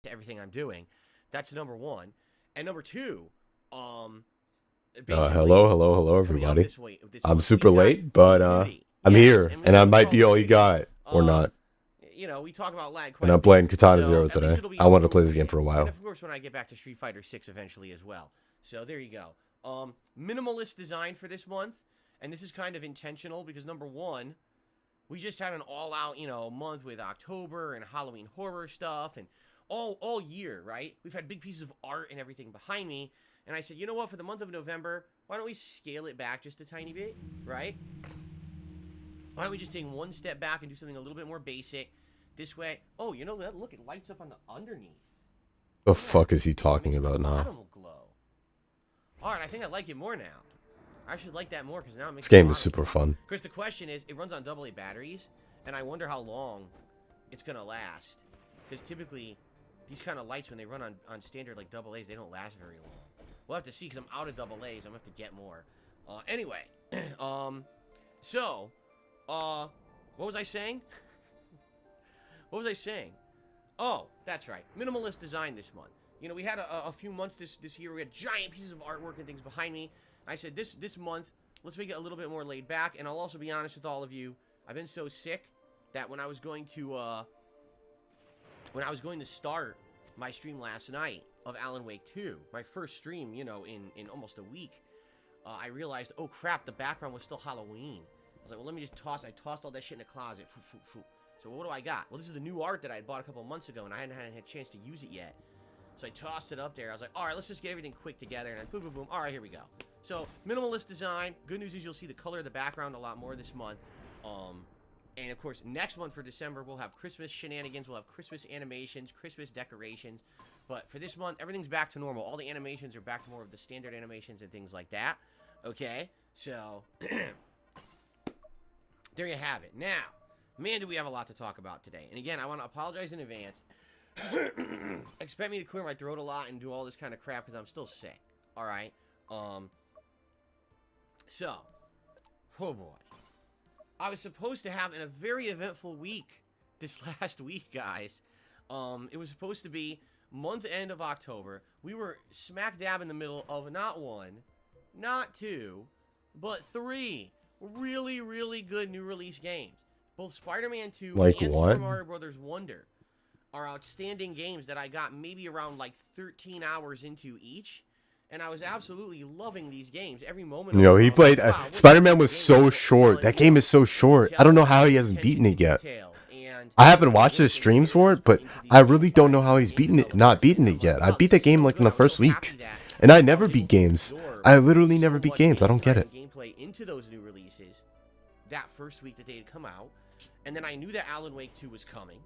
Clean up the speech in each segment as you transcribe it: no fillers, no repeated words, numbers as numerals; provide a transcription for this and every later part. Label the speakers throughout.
Speaker 1: to everything I'm doing. That's number one. And number two,
Speaker 2: Hello,
Speaker 1: coming up
Speaker 2: everybody.
Speaker 1: this
Speaker 2: I'm
Speaker 1: month,
Speaker 2: super
Speaker 1: we've got
Speaker 2: late,
Speaker 1: Call
Speaker 2: but
Speaker 1: of Duty.
Speaker 2: I'm
Speaker 1: Yes,
Speaker 2: here,
Speaker 1: and we
Speaker 2: and I
Speaker 1: love
Speaker 2: might
Speaker 1: Call
Speaker 2: be
Speaker 1: of
Speaker 2: all you
Speaker 1: Duty.
Speaker 2: got, or not.
Speaker 1: We talk about lag quite
Speaker 2: And
Speaker 1: a
Speaker 2: I'm
Speaker 1: bit.
Speaker 2: playing Katana
Speaker 1: So
Speaker 2: Zero
Speaker 1: at least
Speaker 2: today.
Speaker 1: it'll be
Speaker 2: I want to play this
Speaker 1: appropriate.
Speaker 2: game for a
Speaker 1: And
Speaker 2: while.
Speaker 1: of course, when I get back to Street Fighter 6 eventually as well. So there you go. Minimalist design for this month, and this is kind of intentional because number one, we just had an all-out, month with October and Halloween horror stuff, and all year, right? We've had big pieces of art and everything behind me, and I said, you know what? For the month of November, why don't we scale it back just a tiny bit, right? Why don't we just take one step back and do something a little bit more basic? This way, oh, you know that? Look, it lights up on the underneath.
Speaker 2: The fuck is he talking
Speaker 1: Makes the
Speaker 2: about now?
Speaker 1: bottom will glow. All right, I think I like it more now. I should like that more because now it makes
Speaker 2: This game
Speaker 1: the
Speaker 2: is
Speaker 1: bottom
Speaker 2: super
Speaker 1: glow.
Speaker 2: fun.
Speaker 1: Of course, the question is, it runs on AA batteries, and I wonder how long it's gonna last. Because typically, these kind of lights, when they run on standard like AA's, they don't last very long. We'll have to see because I'm out of AA's. I'm gonna have to get more. Anyway, what was I saying? What was I saying? Oh, that's right. Minimalist design this month. We had a few months this year. We had giant pieces of artwork and things behind me. I said this month, let's make it a little bit more laid back. And I'll also be honest with all of you. I've been so sick that when I was going to start my stream last night of Alan Wake 2, my first stream, in almost a week, I realized, oh crap, the background was still Halloween. I was like, well, let me just I tossed all that shit in the closet. So what do I got? Well, this is the new art that I had bought a couple months ago, and I hadn't had a chance to use it yet. So I tossed it up there. I was like, all right, let's just get everything quick together. And then boom, boom, boom. All right, here we go. So minimalist design. Good news is you'll see the color of the background a lot more this month. And of course, next month for December, we'll have Christmas shenanigans. We'll have Christmas animations, Christmas decorations. But for this month, everything's back to normal. All the animations are back to more of the standard animations and things like that. Okay? So, there you have it. Now, man, do we have a lot to talk about today. And again, I want to apologize in advance. Expect me to clear my throat a lot and do all this kind of crap because I'm still sick. All right. So, oh boy, I was supposed to have a very eventful week this last week, guys. It was supposed to be month end of October. We were smack dab in the middle of not one, not two, but three really, really good new release games. Both Spider-Man 2
Speaker 2: Like
Speaker 1: and
Speaker 2: what?
Speaker 1: Super Mario Brothers Wonder are outstanding games that I got maybe around like 13 hours into each. And I was absolutely loving these games every moment.
Speaker 2: He
Speaker 1: I was
Speaker 2: played.
Speaker 1: like, wow, what
Speaker 2: Spider-Man
Speaker 1: a
Speaker 2: was
Speaker 1: game.
Speaker 2: so short. That game is so short. I don't know how he hasn't beaten it yet. I haven't watched his streams for it, but I really don't know how he's not beaten it yet. I beat the game like in the first week, and I never beat games. I literally never beat games. I don't get it.
Speaker 1: Gameplay into those new releases that first week that they had come out, and then I knew that Alan Wake 2 was coming,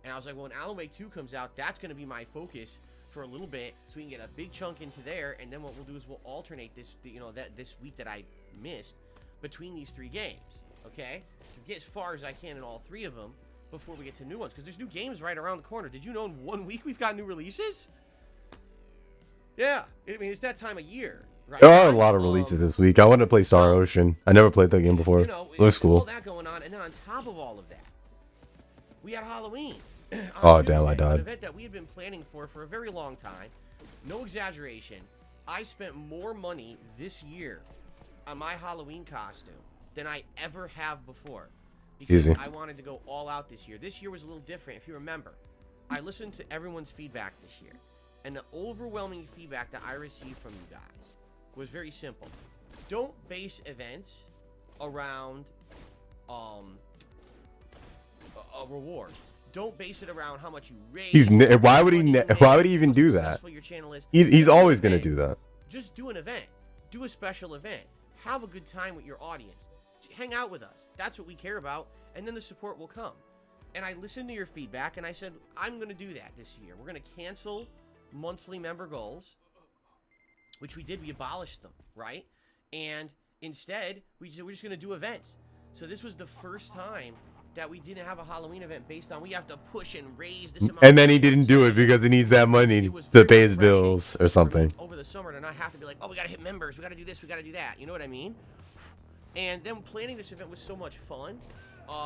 Speaker 1: and I was like, well, when Alan Wake 2 comes out, that's going to be my focus for a little bit, so we can get a big chunk into there, and then what we'll do is we'll alternate this, this week that I missed between these three games, okay? To get as far as I can in all three of them before we get to new ones, because there's new games right around the corner. Did you know in 1 week we've got new releases? Yeah, I mean, it's that time of year, right?
Speaker 2: There are a lot of releases this week. I wanted to play Star Ocean. I never played that game before. It was
Speaker 1: all
Speaker 2: cool.
Speaker 1: that going on, and then on top of all of that, we had Halloween.
Speaker 2: Oh, damn, I
Speaker 1: Tuesday,
Speaker 2: died.
Speaker 1: An event that we had been planning for a very long time. No exaggeration. I spent more money this year on my Halloween costume than I ever have before. Because
Speaker 2: Easy.
Speaker 1: I wanted to go all out this year. This year was a little different. If you remember, I listened to everyone's feedback this year. And the overwhelming feedback that I received from you guys was very simple. Don't base events around rewards. Don't base it around how much you raise.
Speaker 2: Why would he even do that?
Speaker 1: Your channel is.
Speaker 2: He's always gonna do that.
Speaker 1: Just do an event. Do a special event. Have a good time with your audience. Hang out with us. That's what we care about. And then the support will come. And I listened to your feedback and I said, I'm going to do that this year. We're going to cancel monthly member goals, which we did. We abolished them, right? And instead, we're just going to do events. So this was the first time that we didn't have a Halloween event based on we have to push and raise this amount.
Speaker 2: And then he didn't do it because he needs that money to pay his bills or something.
Speaker 1: Over the summer to not have to be like, oh, we got to hit members. We got to do this. We got to do that. You know what I mean? And then planning this event was so much fun.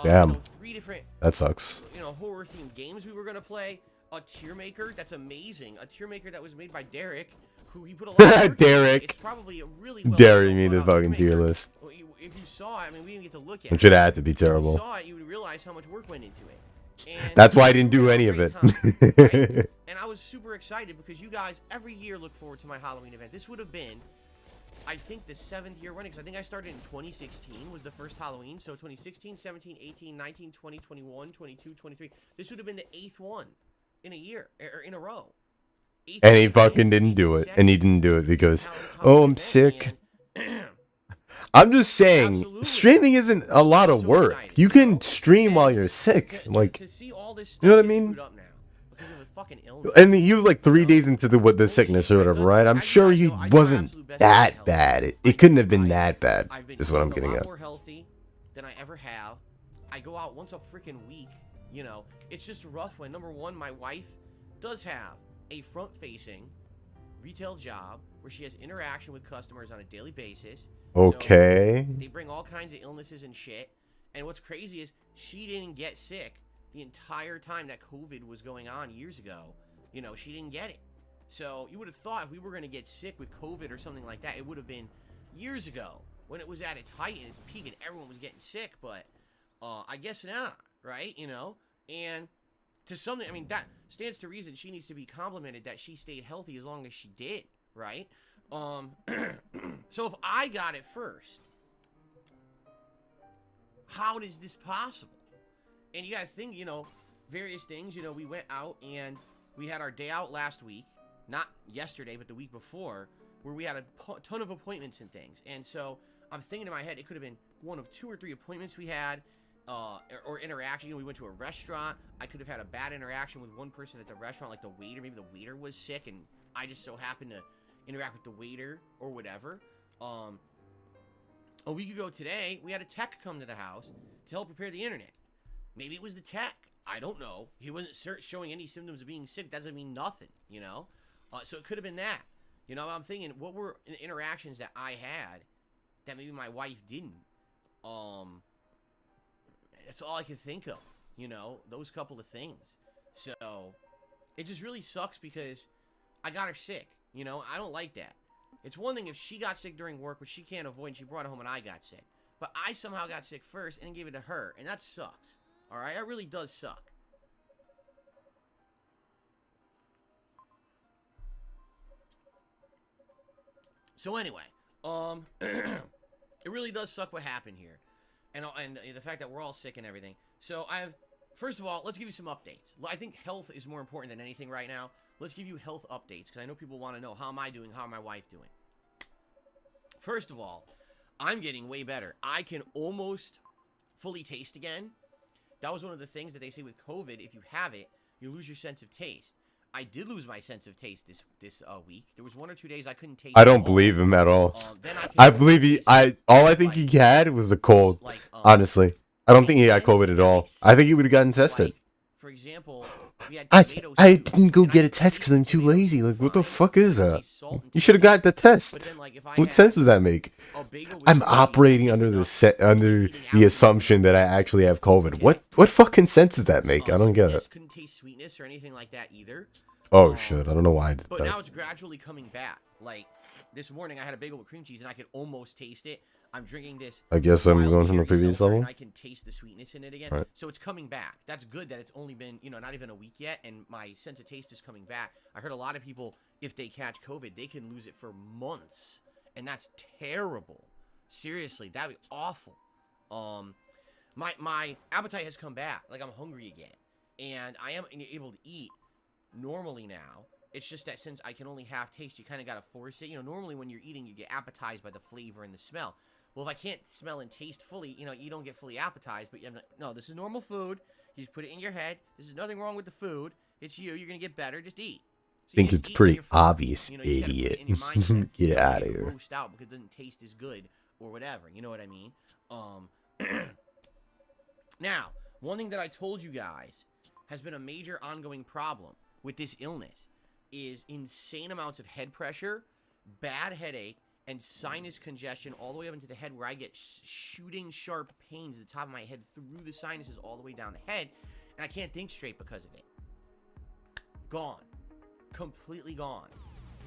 Speaker 2: Damn.
Speaker 1: 3 different,
Speaker 2: That sucks.
Speaker 1: horror-themed games we were going to play. a tier maker that's amazing. A tier maker that was made by Derek, who he put a lot of work
Speaker 2: Derek.
Speaker 1: It's probably a really well
Speaker 2: Derek made the fucking tier list.
Speaker 1: If you saw it, I mean, we didn't get to look at
Speaker 2: Which would have to be
Speaker 1: If you
Speaker 2: terrible.
Speaker 1: saw it, you would realize how much work went into it. And
Speaker 2: That's why I didn't do
Speaker 1: we had a
Speaker 2: any of
Speaker 1: great
Speaker 2: it.
Speaker 1: time, right? And I was super excited because you guys every year look forward to my Halloween event. This would have been, I think, the 7th year running, because I think I started in 2016 was the first Halloween. So 2016, 17, 18, 19, 20, 21, 22, 23. This would have been the 8th one in a year, or in a row.
Speaker 2: And he fucking didn't do it. And he didn't do it because, oh, I'm sick. I'm just saying,
Speaker 1: Absolutely.
Speaker 2: streaming isn't a lot of
Speaker 1: So
Speaker 2: work.
Speaker 1: excited,
Speaker 2: You can
Speaker 1: know?
Speaker 2: stream while
Speaker 1: And
Speaker 2: you're sick. Like,
Speaker 1: to see all this
Speaker 2: you know what I
Speaker 1: stuff get
Speaker 2: mean?
Speaker 1: screwed up now because of a fucking illness.
Speaker 2: and you like 3 days into the sickness or whatever, right? I'm sure he wasn't that bad. It couldn't have been that bad.
Speaker 1: I've been
Speaker 2: Is what I'm
Speaker 1: eating
Speaker 2: getting
Speaker 1: a lot
Speaker 2: at.
Speaker 1: more healthy than I ever have. I go out once a freaking week. You know, it's just rough when, number one, my wife does have a front-facing retail job where she has interaction with customers on a daily basis.
Speaker 2: Okay.
Speaker 1: So they bring all kinds of illnesses and shit. And what's crazy is she didn't get sick the entire time that COVID was going on years ago. You know, she didn't get it. So you would have thought if we were going to get sick with COVID or something like that, it would have been years ago when it was at its height and its peak and everyone was getting sick. But I guess not, right? You know, and to something, I mean, that stands to reason she needs to be complimented that she stayed healthy as long as she did, right? So if I got it first, how is this possible? And you gotta think, you know, various things. You know, we went out and we had our day out last week, not yesterday, but the week before, where we had a ton of appointments and things. And so I'm thinking in my head, it could have been one of 2 or 3 appointments we had, or interaction. You know, we went to a restaurant. I could have had a bad interaction with one person at the restaurant, like the waiter. Maybe the waiter was sick, and I just so happened to interact with the waiter or whatever. A week ago today, we had a tech come to the house to help repair the internet. Maybe it was the tech. I don't know. He wasn't showing any symptoms of being sick. That doesn't mean nothing, you know? So it could have been that. You know, I'm thinking, what were the interactions that I had that maybe my wife didn't? That's all I can think of, you know? Those couple of things. So, it just really sucks because I got her sick, you know? I don't like that. It's one thing if she got sick during work, which she can't avoid, and she brought it home and I got sick. But I somehow got sick first and gave it to her, and that sucks. Alright? That really does suck. So anyway, it really does suck what happened here. And the fact that we're all sick and everything. So first of all, let's give you some updates. I think health is more important than anything right now. Let's give you health updates, because I know people want to know, how am I doing? How am my wife doing? First of all, I'm getting way better. I can almost fully taste again. That was one of the things that they say with COVID. If you have it, you lose your sense of taste. I did lose my sense of taste this week. There was 1 or 2 days I couldn't taste.
Speaker 2: I don't believe him at all. I believe all I think he had was a cold. Honestly, I don't think he had COVID at all. I think he would have gotten tested.
Speaker 1: For example, we had
Speaker 2: I didn't go get a test because I'm too lazy. Like, what the fuck is that? You should have got the test. What sense does that make? I'm operating under the assumption that I actually have COVID. What fucking sense does that make? I don't get it.
Speaker 1: Couldn't taste sweetness or anything like that either.
Speaker 2: Oh shit! I don't know why I did
Speaker 1: But
Speaker 2: that.
Speaker 1: now it's gradually coming back. Like this morning, I had a bagel with cream cheese and I could almost taste it. I'm drinking this.
Speaker 2: I guess I'm
Speaker 1: wild
Speaker 2: going from the
Speaker 1: cherry
Speaker 2: previous
Speaker 1: seltzer,
Speaker 2: level.
Speaker 1: and I can taste the sweetness in it again.
Speaker 2: Right.
Speaker 1: So it's coming back. That's good that it's only been, you know, not even a week yet, and my sense of taste is coming back. I heard a lot of people, if they catch COVID, they can lose it for months, and that's terrible. Seriously, that'd be awful. My appetite has come back. Like, I'm hungry again, and I am able to eat normally now. It's just that since I can only have taste, you kind of got to force it. You know, normally when you're eating, you get appetized by the flavor and the smell. Well, if I can't smell and taste fully, you know, you don't get fully appetized. But I'm like, no, this is normal food. You just put it in your head. There's nothing wrong with the food. It's you. You're going to get better. Just eat. So
Speaker 2: I think it's pretty obvious, idiot. Get out of here.
Speaker 1: Grossed out because it doesn't taste as good or whatever. You know what I mean? Now, one thing that I told you guys has been a major ongoing problem with this illness is insane amounts of head pressure, bad headache, and sinus congestion all the way up into the head, where I get shooting sharp pains at the top of my head through the sinuses all the way down the head, and I can't think straight because of it. Gone. Completely gone.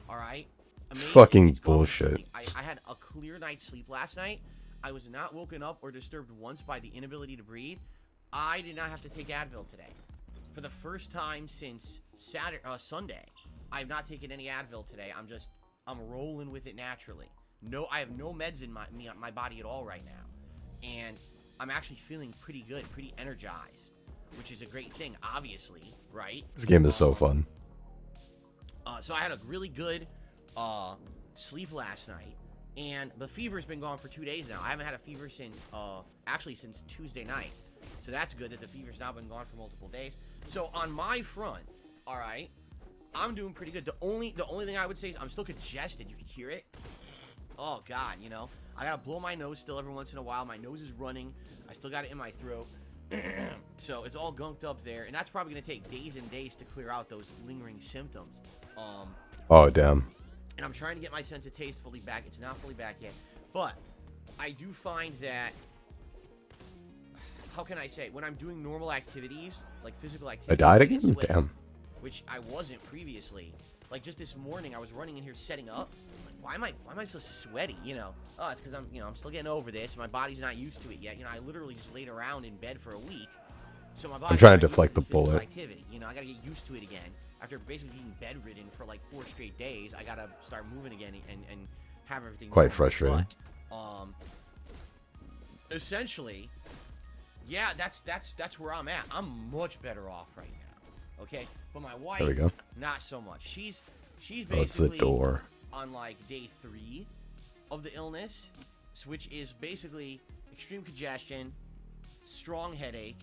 Speaker 1: All right?
Speaker 2: It's fucking
Speaker 1: It's gone
Speaker 2: bullshit.
Speaker 1: completely. I had a clear night's sleep last night. I was not woken up or disturbed once by the inability to breathe. I did not have to take Advil today. For the first time since Sunday, I have not taken any Advil today. I'm rolling with it naturally. No, I have no meds in my body at all right now. And I'm actually feeling pretty good, pretty energized, which is a great thing, obviously, right?
Speaker 2: This game is so fun.
Speaker 1: So I had a really good sleep last night, and the fever's been gone for 2 days now. I haven't had a fever since Tuesday night. So that's good that the fever's now been gone for multiple days. So on my front, all right, I'm doing pretty good. The only thing I would say is I'm still congested. You can hear it. Oh God, you know, I gotta blow my nose still every once in a while. My nose is running. I still got it in my throat. So it's all gunked up there, and that's probably gonna take days and days to clear out those lingering symptoms.
Speaker 2: Oh damn.
Speaker 1: And I'm trying to get my sense of taste fully back. It's not fully back yet, but I do find that, how can I say, when I'm doing normal activities, like physical activities,
Speaker 2: I died
Speaker 1: I get
Speaker 2: again?
Speaker 1: sweaty,
Speaker 2: Damn.
Speaker 1: which I wasn't previously. Like just this morning, I was running in here setting up. Like, why am I so sweaty? You know, oh, it's because I'm still getting over this. My body's not used to it yet. You know, I literally just laid around in bed for a week, so my body.
Speaker 2: I'm trying to deflect the bullet.
Speaker 1: Activity. You know, I gotta get used to it again. After basically being bedridden for like 4 straight days, I gotta start moving again and have everything.
Speaker 2: Quite
Speaker 1: normal.
Speaker 2: frustrating.
Speaker 1: But, essentially, yeah, that's where I'm at. I'm much better off right now. Okay, but my wife,
Speaker 2: There we go.
Speaker 1: not so much. She's
Speaker 2: Oh, it's the
Speaker 1: basically
Speaker 2: door.
Speaker 1: on like day 3 of the illness, which is basically extreme congestion, strong headache,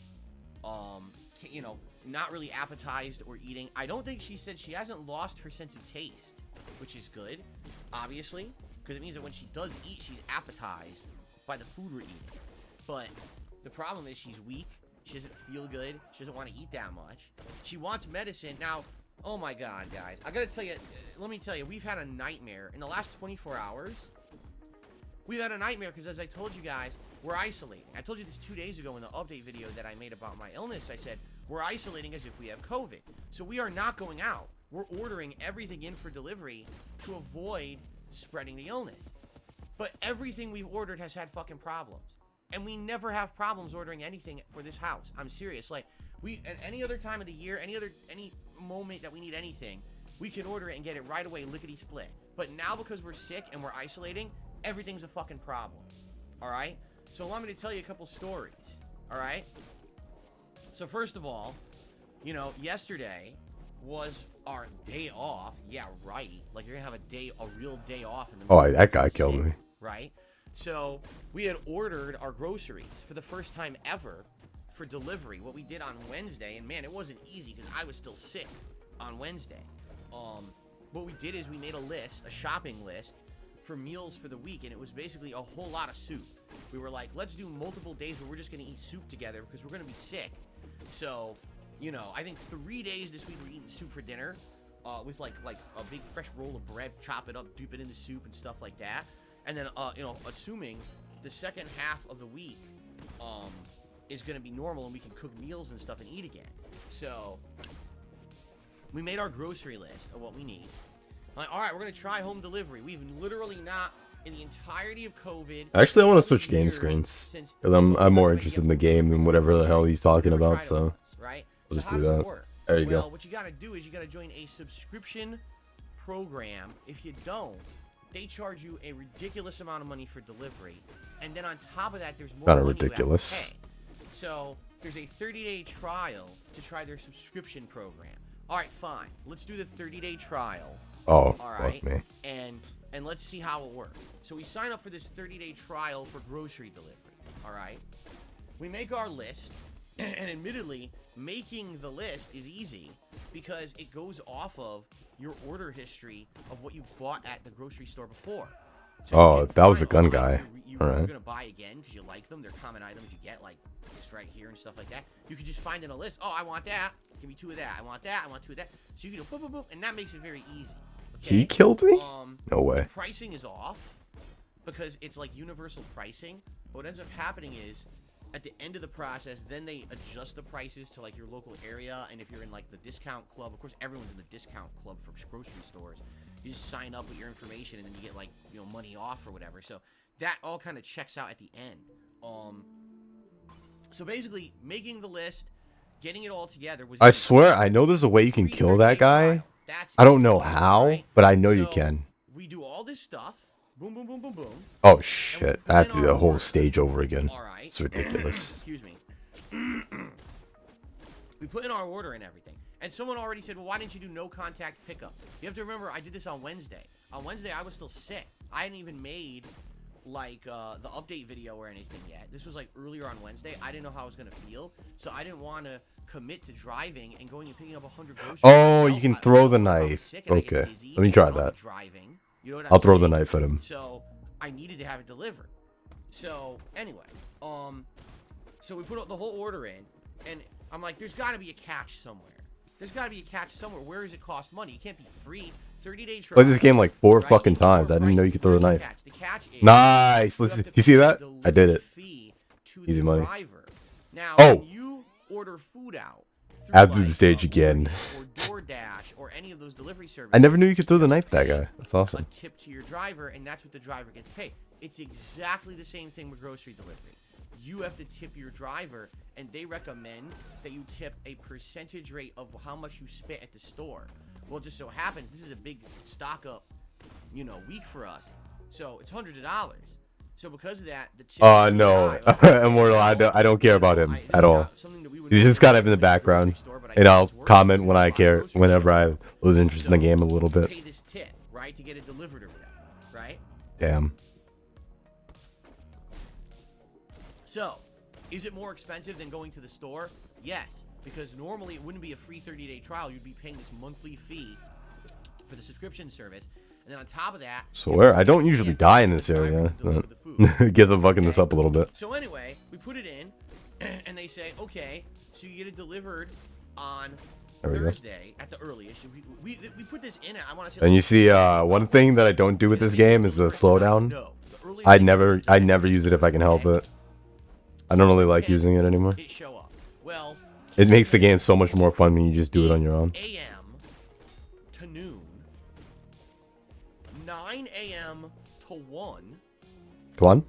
Speaker 1: you know, not really appetized or eating. I don't think she said she hasn't lost her sense of taste, which is good, obviously, because it means that when she does eat, she's appetized by the food we're eating. But the problem is she's weak. She doesn't feel good. She doesn't want to eat that much. She wants medicine. Now, oh my God, guys. I gotta tell you, let me tell you, we've had a nightmare in the last 24 hours. We've had a nightmare because, as I told you guys, we're isolating. I told you this 2 days ago in the update video that I made about my illness. I said, we're isolating as if we have COVID. So we are not going out. We're ordering everything in for delivery to avoid spreading the illness. But everything we've ordered has had fucking problems. And we never have problems ordering anything for this house. I'm serious. Like, at any other time of the year, any moment that we need anything, we can order it and get it right away, lickety-split. But now because we're sick and we're isolating, everything's a fucking problem. All right? So allow me to tell you a couple stories. All right? So first of all, you know, yesterday was our day off. Yeah, right. Like, you're gonna have a real day off in the
Speaker 2: Oh, that guy killed me.
Speaker 1: Right? So we had ordered our groceries for the first time ever for delivery. What we did on Wednesday, and man, it wasn't easy because I was still sick on Wednesday. What we did is we made a shopping list for meals for the week, and it was basically a whole lot of soup. We were like, let's do multiple days where we're just gonna eat soup together because we're gonna be sick. So, you know, I think 3 days this week we're eating soup for dinner, with like a big fresh roll of bread, chop it up, dip it in the soup and stuff like that. And then, you know, assuming the second half of the week is going to be normal and we can cook meals and stuff and eat again. So we made our grocery list of what we need. Like, all right, we're going to try home delivery. We've literally not, in the entirety of COVID.
Speaker 2: Actually, I want to switch game screens. Because I'm more interested in the game than whatever the hell he's talking about, so
Speaker 1: right?
Speaker 2: we'll
Speaker 1: So
Speaker 2: just
Speaker 1: how
Speaker 2: do
Speaker 1: does it
Speaker 2: that.
Speaker 1: work?
Speaker 2: There you
Speaker 1: Well,
Speaker 2: go.
Speaker 1: what you got to do is you got to join a subscription program. If you don't, they charge you a ridiculous amount of money for delivery, and then on top of that, there's more
Speaker 2: Kinda
Speaker 1: money you have to
Speaker 2: ridiculous.
Speaker 1: pay. So there's a 30-day trial to try their subscription program. All right, fine. Let's do the 30-day trial.
Speaker 2: Oh,
Speaker 1: All right,
Speaker 2: fuck me.
Speaker 1: and let's see how it works. So we sign up for this 30-day trial for grocery delivery. All right, we make our list, and admittedly, making the list is easy because it goes off of your order history of what you've bought at the grocery store before. So you
Speaker 2: Oh,
Speaker 1: can
Speaker 2: that was a
Speaker 1: find
Speaker 2: gun
Speaker 1: items
Speaker 2: guy.
Speaker 1: you're
Speaker 2: Alright.
Speaker 1: gonna buy again because you like them. They're common items you get, like this right here and stuff like that. You can just find in a list. Oh, I want that. Give me 2 of that. I want that. I want 2 of that. So you can go boop, boop, boop, and that makes it very easy. Okay?
Speaker 2: He killed me? No way.
Speaker 1: The pricing is off because it's like universal pricing. But what ends up happening is at the end of the process, then they adjust the prices to like your local area. And if you're in like the discount club, of course everyone's in the discount club for grocery stores. You just sign up with your information and then you get like, you know, money off or whatever. So that all kind of checks out at the end. So basically making the list, getting it all together was.
Speaker 2: I swear, I know there's a way you can kill that guy. I don't know how, but I know you can.
Speaker 1: We do all this stuff. Boom, boom, boom, boom, boom.
Speaker 2: Oh shit! I have to do the whole stage over again.
Speaker 1: All right.
Speaker 2: It's ridiculous.
Speaker 1: Excuse me. We put in our order and everything. And someone already said, well, why didn't you do no contact pickup? You have to remember, I did this on Wednesday. On Wednesday, I was still sick. I hadn't even made, like, the update video or anything yet. This was, like, earlier on Wednesday. I didn't know how I was going to feel. So I didn't want to commit to driving and going and picking up 100 groceries.
Speaker 2: Oh, you can throw the knife. Okay, let me try that.
Speaker 1: You know what
Speaker 2: I'll throw the knife at him.
Speaker 1: So I needed to have it delivered. So anyway, so we put the whole order in, and I'm like, there's got to be a catch somewhere. There's got to be a catch somewhere. Where does it cost money? It can't be free. 30-day trial.
Speaker 2: Played this game like 4 fucking times. I didn't know you could throw the knife.
Speaker 1: The catch is
Speaker 2: nice. Listen, you see that? I did it. Easy money.
Speaker 1: Now,
Speaker 2: oh.
Speaker 1: When you order food out.
Speaker 2: I have to do the stage again.
Speaker 1: Or DoorDash or any of those delivery services.
Speaker 2: I never knew you could throw the knife at that guy. That's awesome.
Speaker 1: A tip to your driver, and that's what the driver gets paid. It's exactly the same thing with grocery delivery. You have to tip your driver, and they recommend that you tip a percentage rate of how much you spent at the store. Well, it just so happens this is a big stock up, you know, week for us. So it's hundreds of dollars. So because of that, the tip.
Speaker 2: No, Immortal, I don't care about him at all. He's just kind of in the background, and I'll comment when I care, whenever I lose interest in the game a little bit.
Speaker 1: Pay this tip, right, to get it delivered or whatever, right?
Speaker 2: Damn.
Speaker 1: So, is it more expensive than going to the store? Yes, because normally it wouldn't be a free 30-day trial. You'd be paying this monthly fee for the subscription service. And then on top of that...
Speaker 2: Swear, I don't usually die in this area. Get them fucking this up a little bit.
Speaker 1: So anyway, we put it in, and they say, okay, so you get it delivered on Thursday at the earliest. We put this in, I want to say...
Speaker 2: And you see, one thing that I don't do with this game is the slowdown. I never use it if I can help it. I don't really like using it anymore.
Speaker 1: Well,
Speaker 2: it makes the game so much more fun when you just do it on your own.
Speaker 1: a.m. to noon, 9 a.m. to 1.
Speaker 2: Come on.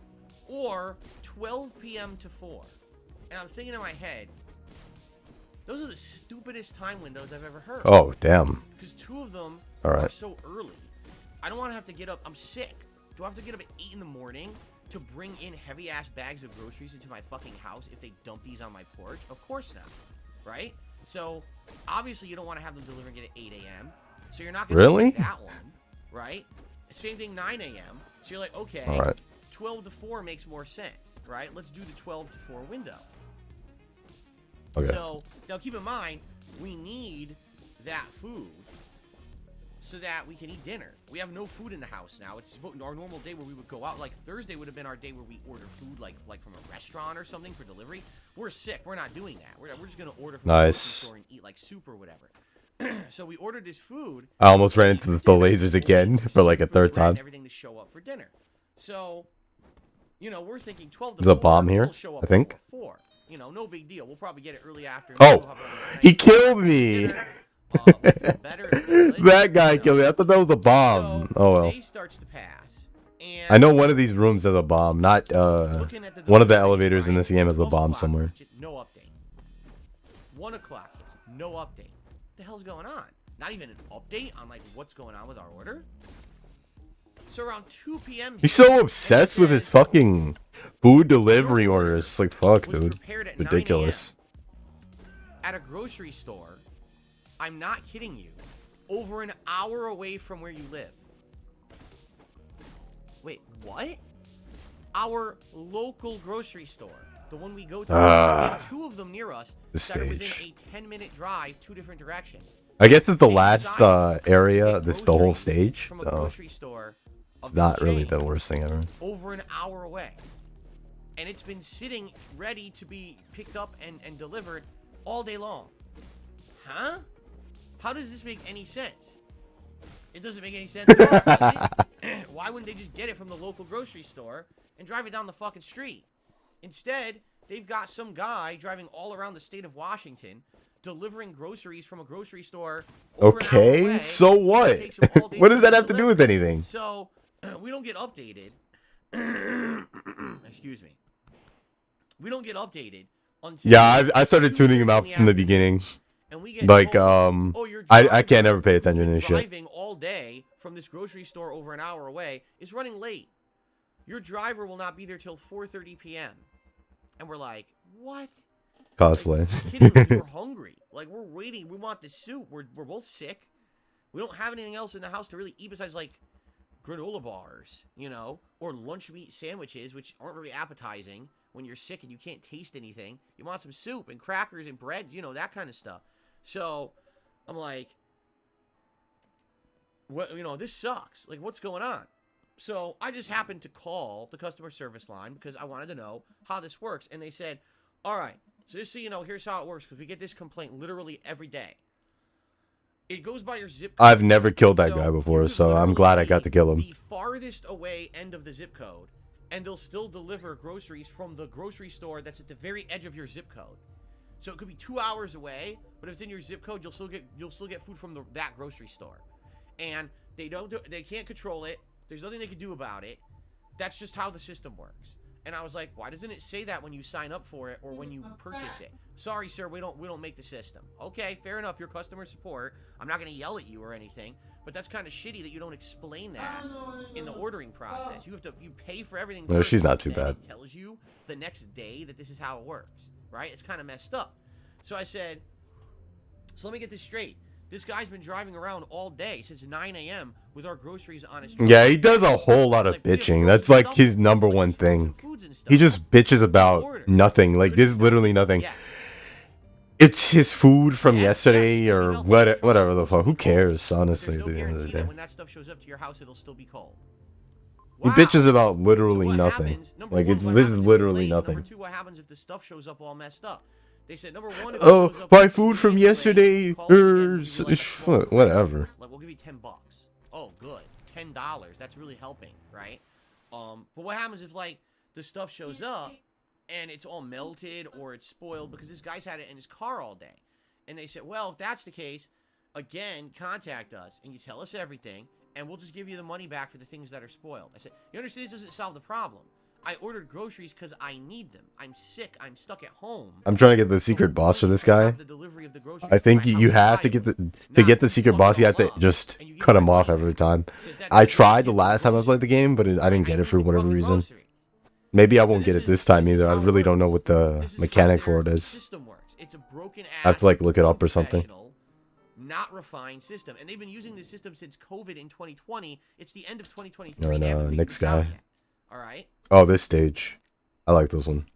Speaker 1: Or 12 p.m. to 4. And I'm thinking in my head, those are the stupidest time windows I've ever heard.
Speaker 2: Oh, damn.
Speaker 1: Because 2 of them
Speaker 2: All right.
Speaker 1: are so early. I don't want to have to get up. I'm sick. Do I have to get up at 8 in the morning to bring in heavy-ass bags of groceries into my fucking house if they dump these on my porch? Of course not. Right? So, obviously, you don't want to have them delivering it at 8 a.m. So you're not going to do that one. Right? Same thing, 9 a.m. So you're like, okay,
Speaker 2: all right.
Speaker 1: 12 to 4 makes more sense. Right? Let's do the 12 to 4 window.
Speaker 2: Okay.
Speaker 1: So, now keep in mind, we need that food so that we can eat dinner. We have no food in the house now. It's our normal day where we would go out. Like, Thursday would have been our day where we order food, like from a restaurant or something for delivery. We're sick. We're not doing that. We're just going to order from the grocery store and eat, like, soup or whatever. So we ordered this food.
Speaker 2: I almost ran into the lasers again for, like, a third time.
Speaker 1: Everything to show up for dinner. So, you know, we're thinking 12 to 4.
Speaker 2: There's a bomb here, I think.
Speaker 1: 4. You know, no big deal. We'll probably get it early afternoon.
Speaker 2: Oh, he killed me. That guy killed me. I thought that was a bomb.
Speaker 1: So,
Speaker 2: oh well.
Speaker 1: Day starts to pass, and
Speaker 2: I know one of these rooms has a bomb. Not one of the elevators in this game has a bomb somewhere.
Speaker 1: No update. 1 o'clock hits. No update. What the hell's going on? Not even an update on like what's going on with our order. So around 2 p.m.
Speaker 2: He's so obsessed with his fucking food delivery orders. It's like, fuck, dude. Ridiculous.
Speaker 1: At a grocery store, I'm not kidding you, over an hour away from where you live. Wait, what? Our local grocery store, the one we go to, we have 2 of them near us that are within a 10-minute drive, 2 different directions.
Speaker 2: I guess it's the last area. This the whole stage.
Speaker 1: From a grocery store.
Speaker 2: It's not really the worst thing ever.
Speaker 1: Over an hour away. And it's been sitting ready to be picked up and delivered all day long. Huh? How does this make any sense? It doesn't make any sense at all, does it? Why wouldn't they just get it from the local grocery store and drive it down the fucking street? Instead, they've got some guy driving all around the state of Washington delivering groceries from a grocery store over an hour
Speaker 2: Okay,
Speaker 1: away.
Speaker 2: so what?
Speaker 1: It takes him all day
Speaker 2: What does that have to
Speaker 1: deliver.
Speaker 2: do with anything?
Speaker 1: So we don't get updated. Excuse me. We don't get updated until
Speaker 2: Yeah, I started tuning him out from the beginning.
Speaker 1: And we get
Speaker 2: Like,
Speaker 1: told, oh, your
Speaker 2: I
Speaker 1: driver
Speaker 2: can't ever pay
Speaker 1: who's
Speaker 2: attention
Speaker 1: been
Speaker 2: to this shit.
Speaker 1: driving all day from this grocery store over an hour away is running late. Your driver will not be there till 4:30 p.m. And we're like, what?
Speaker 2: Cosplay.
Speaker 1: Like, kidding, we're hungry. Like, we're waiting. We want the soup. We're both sick. We don't have anything else in the house to really eat besides, like, granola bars, you know, or lunch meat sandwiches, which aren't really appetizing when you're sick and you can't taste anything. You want some soup and crackers and bread, you know, that kind of stuff. So I'm like, what, you know, this sucks. Like, what's going on? So I just happened to call the customer service line because I wanted to know how this works. And they said, all right, so just so you know, here's how it works, because we get this complaint literally every day. It goes by your zip code.
Speaker 2: I've never killed that guy before, so I'm glad I got to kill him.
Speaker 1: The farthest away end of the zip code, and they'll still deliver groceries from the grocery store that's at the very edge of your zip code. So it could be 2 hours away, but if it's in your zip code, you'll still get food from that grocery store. And they can't control it. There's nothing they can do about it. That's just how the system works. And I was like, why doesn't it say that when you sign up for it or when you purchase it? Sorry, sir, we don't make the system. Okay, fair enough. Your customer support. I'm not going to yell at you or anything, but that's kind of shitty that you don't explain that in the ordering process. You pay for everything.
Speaker 2: No, she's not too bad.
Speaker 1: It tells you the next day that this is how it works, right? It's kind of messed up. So I said, so let me get this straight. This guy's been driving around all day since 9 a.m. with our groceries on his truck.
Speaker 2: Yeah, he does a whole lot of bitching. That's like his number one thing. He just bitches about nothing. Like, there's literally nothing. It's his food from yesterday or whatever the fuck. Who cares, honestly, at the end of the day.
Speaker 1: When that stuff shows up to your house, it'll still be cold.
Speaker 2: He bitches about literally nothing. Like, this is literally nothing.
Speaker 1: Number two, what happens if the stuff shows up all messed up? They said, number one,
Speaker 2: oh, my food from yesterday, whatever.
Speaker 1: Like, we'll give you $10. Oh, good. $10. That's really helping, right? But what happens if, like, the stuff shows up and it's all melted or it's spoiled because this guy's had it in his car all day? And they said, well, if that's the case, again, contact us and you tell us everything and we'll just give you the money back for the things that are spoiled. I said, you understand this doesn't solve the problem. I ordered groceries because I need them. I'm sick. I'm stuck at home.
Speaker 2: I'm trying to get the secret boss for this guy. I think you have to get the secret boss. You have to just cut him off every time. I tried the last time I played the game, but I didn't get it for whatever reason. Maybe I won't get it this time either. I really don't know what the mechanic for it is. I have to like look it up or something.
Speaker 1: Not refined system, and they've been using this system since COVID in 2020. It's the end of 2023.
Speaker 2: No, next guy.
Speaker 1: All right.
Speaker 2: Oh, this stage. I like this one.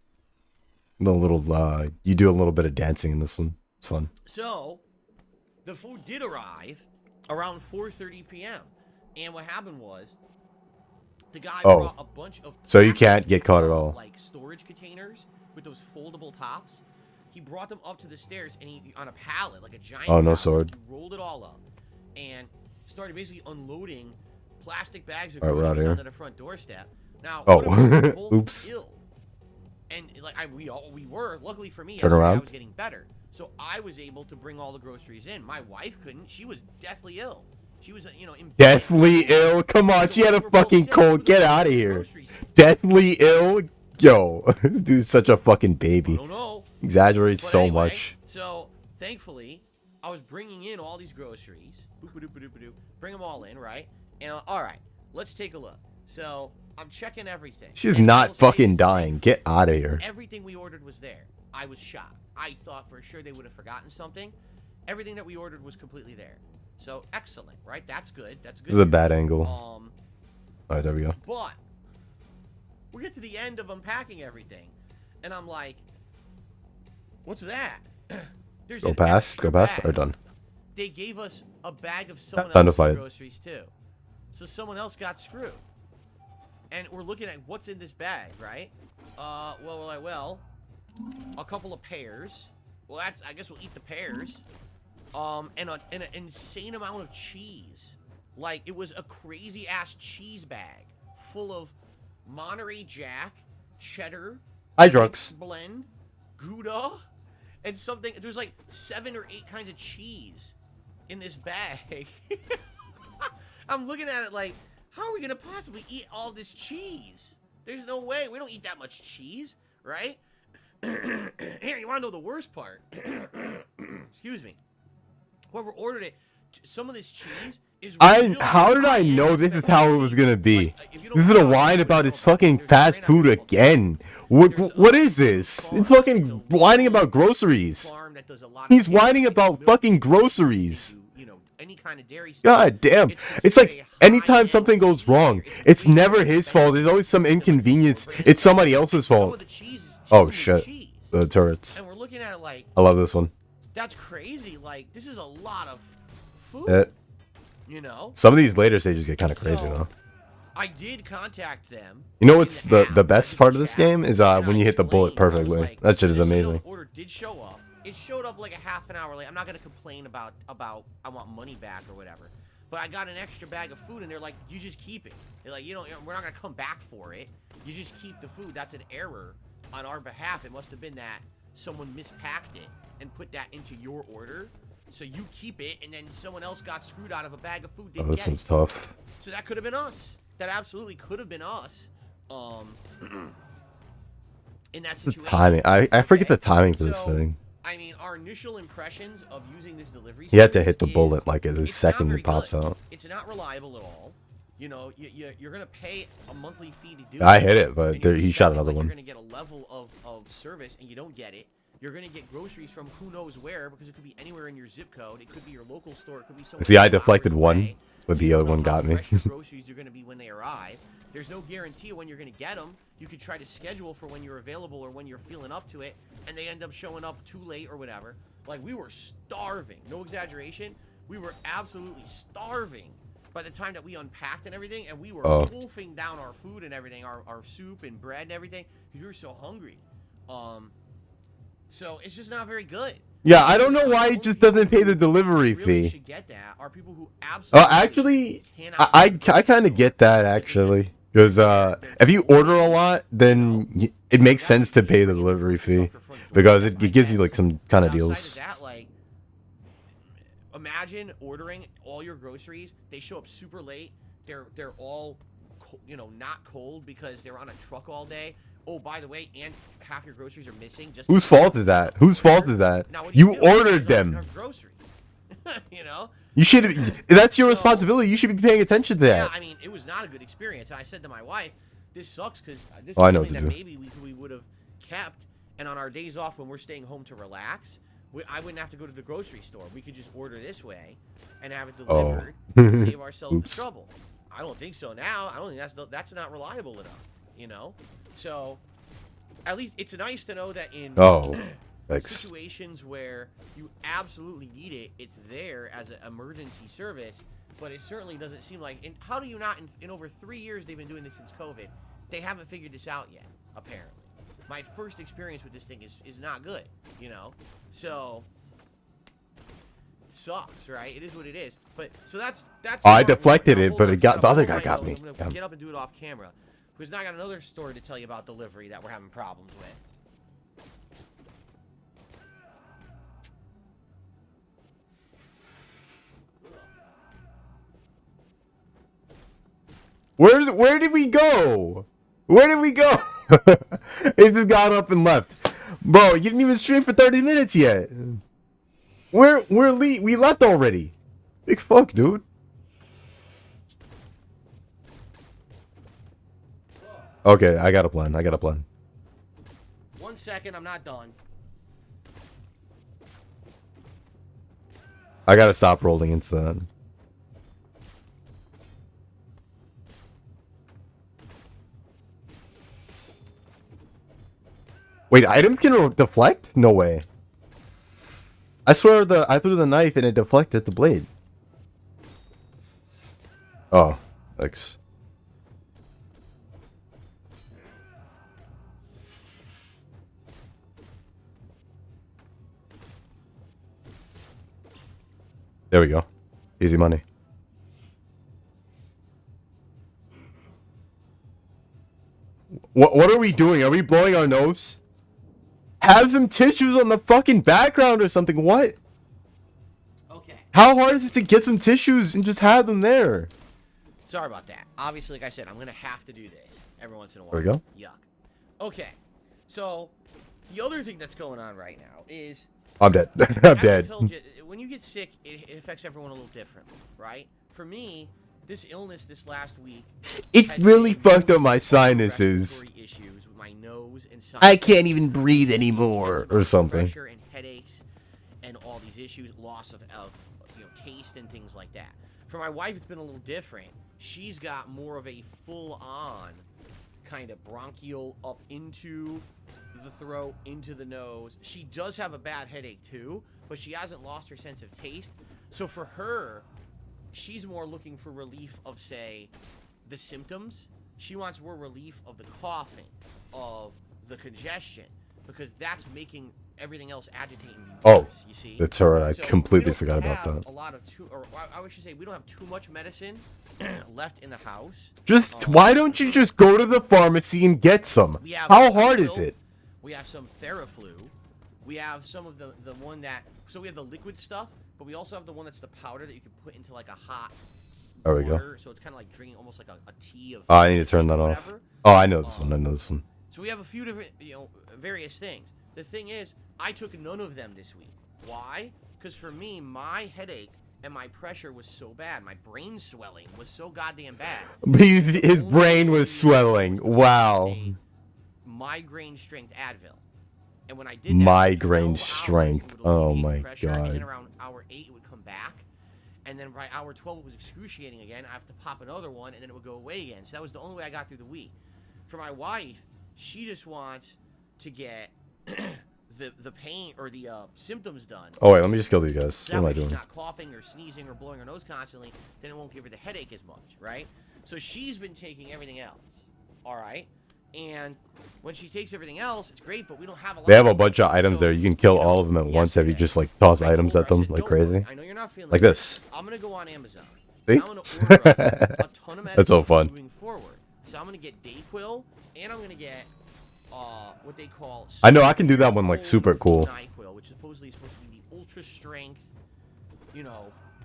Speaker 2: You do a little bit of dancing in this one. It's fun.
Speaker 1: So, the food did arrive around 4:30 p.m. And what happened was, the guy brought a bunch of...
Speaker 2: So you can't get caught at all.
Speaker 1: Like storage containers with those foldable tops. He brought them up to the stairs and he on a pallet, like a giant pallet.
Speaker 2: No sword.
Speaker 1: He rolled it all up and started basically unloading plastic bags of
Speaker 2: we're out
Speaker 1: groceries
Speaker 2: here.
Speaker 1: onto the front doorstep. Now,
Speaker 2: oops.
Speaker 1: Ill. And like we were, luckily for me,
Speaker 2: Turn around.
Speaker 1: I was getting better. So I was able to bring all the groceries in. My wife couldn't. She was deathly ill. She was, you know,
Speaker 2: deathly ill. Come on, she had a fucking cold. Get out of here. Deathly ill. Yo, this dude's such a fucking baby.
Speaker 1: I don't know.
Speaker 2: Exaggerates so much.
Speaker 1: So thankfully, I was bringing in all these groceries. Bring them all in, right? And all right, let's take a look. So I'm checking everything.
Speaker 2: She's not fucking dying. Get out of here.
Speaker 1: Everything we ordered was there. I was shocked. I thought for sure they would have forgotten something. Everything that we ordered was completely there. So excellent, right? That's good. That's good.
Speaker 2: This is a bad angle. All right, there we go.
Speaker 1: But we get to the end of unpacking everything, and I'm like, "What's that?" There's
Speaker 2: go past. Or done.
Speaker 1: They gave us a bag of someone else's groceries too, so someone else got screwed. And we're looking at what's in this bag, right? Well, a couple of pears. Well, I guess we'll eat the pears. And an insane amount of cheese. Like, it was a crazy ass cheese bag full of Monterey Jack, cheddar,
Speaker 2: Hi, drunks.
Speaker 1: Blend, Gouda, and something. There's like 7 or 8 kinds of cheese in this bag. I'm looking at it like, how are we gonna possibly eat all this cheese? There's no way. We don't eat that much cheese, right? Here, you wanna know the worst part? Excuse me. Whoever ordered it, some of this cheese is
Speaker 2: How did I know this is how it was gonna be? This is a whine about his fucking fast food again. What is this? It's fucking whining about groceries. He's whining about fucking groceries.
Speaker 1: Any kind of dairy stuff.
Speaker 2: God damn. It's like anytime something goes wrong, it's never his fault. There's always some inconvenience. It's somebody else's fault. Oh shit. The turrets.
Speaker 1: And we're looking at it like,
Speaker 2: I love this one.
Speaker 1: That's crazy. Like, this is a lot of food. You know?
Speaker 2: Some of these later stages get kind of crazy though.
Speaker 1: I did contact them.
Speaker 2: You know what's the best part of this game is when you hit the bullet perfectly. That shit is amazing.
Speaker 1: Order did show up. It showed up like a half an hour late. I'm not gonna complain about I want money back or whatever. But I got an extra bag of food and they're like, you just keep it. They're like, we're not gonna come back for it. You just keep the food. That's an error on our behalf. It must have been that someone mispacked it and put that into your order. So you keep it, and then someone else got screwed out of a bag of food.
Speaker 2: Oh, this one's tough.
Speaker 1: So that could have been us. That absolutely could have been us. In that situation.
Speaker 2: The timing. I forget the timing for this thing.
Speaker 1: I mean, our initial impressions of using this delivery.
Speaker 2: You have to hit the bullet like the second it pops out.
Speaker 1: It's not reliable at all. You know, you're gonna pay a monthly fee to do.
Speaker 2: I hit it, but he shot another one.
Speaker 1: You're gonna get a level of service, and you don't get it. You're gonna get groceries from who knows where, because it could be anywhere in your zip code. It could be your local store. It could be somewhere.
Speaker 2: See, I deflected one, but the other one got me.
Speaker 1: Groceries are gonna be when they arrive. There's no guarantee of when you're gonna get them. You could try to schedule for when you're available or when you're feeling up to it, and they end up showing up too late or whatever. Like, we were starving. No exaggeration. We were absolutely starving by the time that we unpacked and everything, and we were wolfing down our food and everything, our soup and bread and everything, because we were so hungry. So it's just not very good.
Speaker 2: Yeah, I don't know why he just doesn't pay the delivery fee.
Speaker 1: Should get that are people who absolutely
Speaker 2: actually, I kind of get that actually, because if you order a lot, then it makes sense to pay the delivery fee because it gives you like some kind of deals.
Speaker 1: Imagine ordering all your groceries. They show up super late. They're all, not cold because they're on a truck all day. Oh, by the way, and half your groceries are missing. Just
Speaker 2: whose fault is that? Whose fault is that? You ordered them.
Speaker 1: Groceries.
Speaker 2: You should. That's your responsibility. You should be paying attention to that.
Speaker 1: Yeah, I mean, it was not a good experience. And I said to my wife, "This sucks because this is
Speaker 2: something
Speaker 1: that maybe we would have kept. And on our days off when we're staying home to relax, I wouldn't have to go to the grocery store. We could just order this way and have it delivered to save ourselves the trouble. I don't think so now. I don't think that's not reliable enough. So at least it's nice to know that in situations where you absolutely need it, it's there as an emergency service. But it certainly doesn't seem like. And how do you not? In over 3 years they've been doing this since COVID, they haven't figured this out yet. Apparently, my first experience with this thing is not good. So it sucks, right? It is what it is. But so that's. I
Speaker 2: deflected it, but the other guy got me.
Speaker 1: I'm gonna get up and do it off camera. Because now I got another story to tell you about delivery that we're having problems
Speaker 2: with. Where did we go? Where did we go? It just got up and left. Bro, you didn't even stream for 30 minutes yet. We left already. Big fuck, dude. Okay, I got a plan.
Speaker 1: 1 second, I'm not done.
Speaker 2: I gotta stop rolling into that. Wait, items can deflect? No way. I swear I threw the knife and it deflected the blade. Oh, thanks. There we go. Easy money. What are we doing? Are we blowing our nose? Have some tissues on the fucking background or something. What?
Speaker 1: Okay.
Speaker 2: How hard is it to get some tissues and just have them there?
Speaker 1: Sorry about that. Obviously, like I said, I'm gonna have to do this every once in a while.
Speaker 2: There we go.
Speaker 1: Yuck. Okay. So, the other thing that's going on right now is...
Speaker 2: I'm dead. I'm
Speaker 1: as I
Speaker 2: dead.
Speaker 1: told you, when you get sick, it affects everyone a little differently, right? For me, this illness this last week...
Speaker 2: It's
Speaker 1: has
Speaker 2: really
Speaker 1: been
Speaker 2: fucked up my
Speaker 1: respiratory
Speaker 2: sinuses.
Speaker 1: issues with my nose and
Speaker 2: I can't even breathe anymore or something.
Speaker 1: Pressure and headaches and all these issues, loss of taste and things like that. For my wife, it's been a little different. She's got more of a full-on kind of bronchial up into the throat, into the nose. She does have a bad headache too, but she hasn't lost her sense of taste. So for her, she's more looking for relief of, say, the symptoms. She wants more relief of the coughing, of the congestion, because that's making everything else agitating you.
Speaker 2: Oh,
Speaker 1: you see?
Speaker 2: that's alright. I
Speaker 1: So
Speaker 2: completely
Speaker 1: we don't
Speaker 2: forgot about
Speaker 1: have
Speaker 2: that.
Speaker 1: A lot of I should say we don't have too much medicine left in the house.
Speaker 2: Just why don't you just go to the pharmacy and get some?
Speaker 1: We have
Speaker 2: How hard is
Speaker 1: Advil,
Speaker 2: it?
Speaker 1: We have some Theraflu. We have some of the one that, so we have the liquid stuff, but we also have the one that's the powder that you can put into like a hot
Speaker 2: There we go.
Speaker 1: water, so it's kind of like drinking almost like a tea of.
Speaker 2: Oh, I need to turn that off.
Speaker 1: whatever.
Speaker 2: Oh, I know this one. I know this one.
Speaker 1: So we have a few different, various things. The thing is, I took none of them this week. Why? Because for me, my headache and my pressure was so bad. My brain swelling was so goddamn bad.
Speaker 2: His brain was swelling. Wow.
Speaker 1: Migraine strength Advil. And when I did that,
Speaker 2: Migraine
Speaker 1: 12 hours,
Speaker 2: strength.
Speaker 1: it would
Speaker 2: Oh
Speaker 1: alleviate
Speaker 2: my
Speaker 1: pressure, And then
Speaker 2: god.
Speaker 1: around hour 8, it would come back. And then by hour 12, it was excruciating again. I have to pop another one, and then it would go away again. So that was the only way I got through the week. For my wife, she just wants to get the pain or the symptoms done.
Speaker 2: Oh wait, let me just kill these guys.
Speaker 1: So
Speaker 2: What am I
Speaker 1: that way
Speaker 2: doing?
Speaker 1: she's not coughing or sneezing or blowing her nose constantly. Then it won't give her the headache as much, right? So she's been taking everything else, all right? And when she takes everything else, it's great, but we don't have a lot.
Speaker 2: They have a bunch of items there. You can kill all of them at once if you
Speaker 1: yesterday,
Speaker 2: just like toss
Speaker 1: I
Speaker 2: items
Speaker 1: told
Speaker 2: at
Speaker 1: her, I
Speaker 2: them
Speaker 1: said,
Speaker 2: like
Speaker 1: "Don't worry,
Speaker 2: crazy.
Speaker 1: I know you're not feeling
Speaker 2: Like
Speaker 1: good.
Speaker 2: this.
Speaker 1: I'm gonna go on Amazon.
Speaker 2: See?
Speaker 1: I'm gonna order a ton of medicine
Speaker 2: That's so fun.
Speaker 1: moving forward. So I'm gonna get Dayquil, and I'm gonna get what they call.
Speaker 2: I know I can do that one like super cool.
Speaker 1: Nyquil, which supposedly is supposed to be the ultra strength.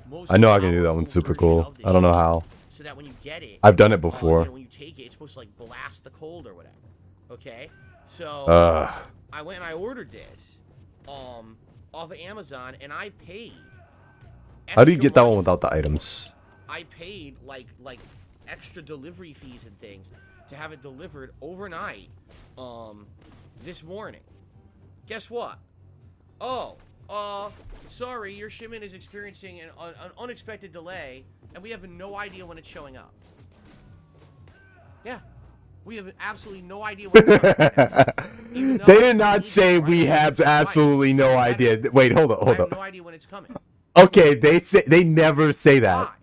Speaker 1: Most.
Speaker 2: I know I can do that one
Speaker 1: powerful
Speaker 2: super
Speaker 1: version
Speaker 2: cool.
Speaker 1: of this
Speaker 2: I don't know
Speaker 1: shit.
Speaker 2: how.
Speaker 1: So that when you get it,
Speaker 2: I've done it before.
Speaker 1: when you take it, it's supposed to like blast the cold or whatever. Okay, so I went and I ordered this, off of Amazon, and I paid.
Speaker 2: How do you
Speaker 1: extra
Speaker 2: get that
Speaker 1: money.
Speaker 2: one without the items?
Speaker 1: I paid like extra delivery fees and things to have it delivered overnight, this morning. Guess what? Oh, sorry, your shipment is experiencing an unexpected delay, and we have no idea when it's showing up. Yeah. We have absolutely no idea when it's coming.
Speaker 2: They did not say we have absolutely no idea. Wait, hold up,
Speaker 1: I
Speaker 2: hold
Speaker 1: have
Speaker 2: up.
Speaker 1: no idea when it's coming.
Speaker 2: Okay, they never say that.
Speaker 1: Why?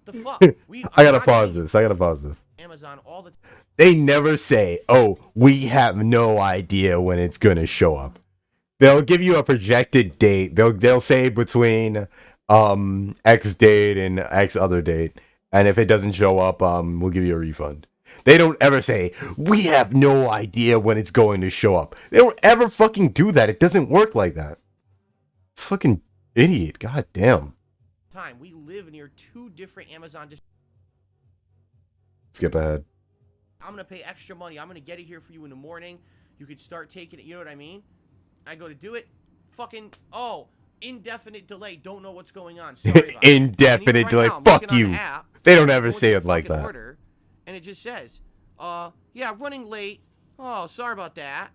Speaker 1: The fuck?
Speaker 2: I gotta pause this. I gotta pause this.
Speaker 1: Amazon all the time.
Speaker 2: They never say, "Oh, we have no idea when it's gonna show up." They'll give you a projected date. They'll say between X date and X other date, and if it doesn't show up, we'll give you a refund. They don't ever say, "We have no idea when it's going to show up." They don't ever fucking do that. It doesn't work like that. It's fucking idiot. God damn.
Speaker 1: We live near 2 different Amazon.
Speaker 2: Skip ahead.
Speaker 1: I'm gonna pay extra money. I'm gonna get it here for you in the morning. You could start taking it. You know what I mean? I go to do it. Fucking indefinite delay. Don't know what's going on. Sorry about that.
Speaker 2: Indefinite
Speaker 1: Right
Speaker 2: delay.
Speaker 1: now, I'm
Speaker 2: Fuck
Speaker 1: looking on
Speaker 2: you.
Speaker 1: the app,
Speaker 2: They don't ever
Speaker 1: going
Speaker 2: say
Speaker 1: to
Speaker 2: it like
Speaker 1: fucking
Speaker 2: that.
Speaker 1: order, and it just says, yeah, running late. Oh, sorry about that.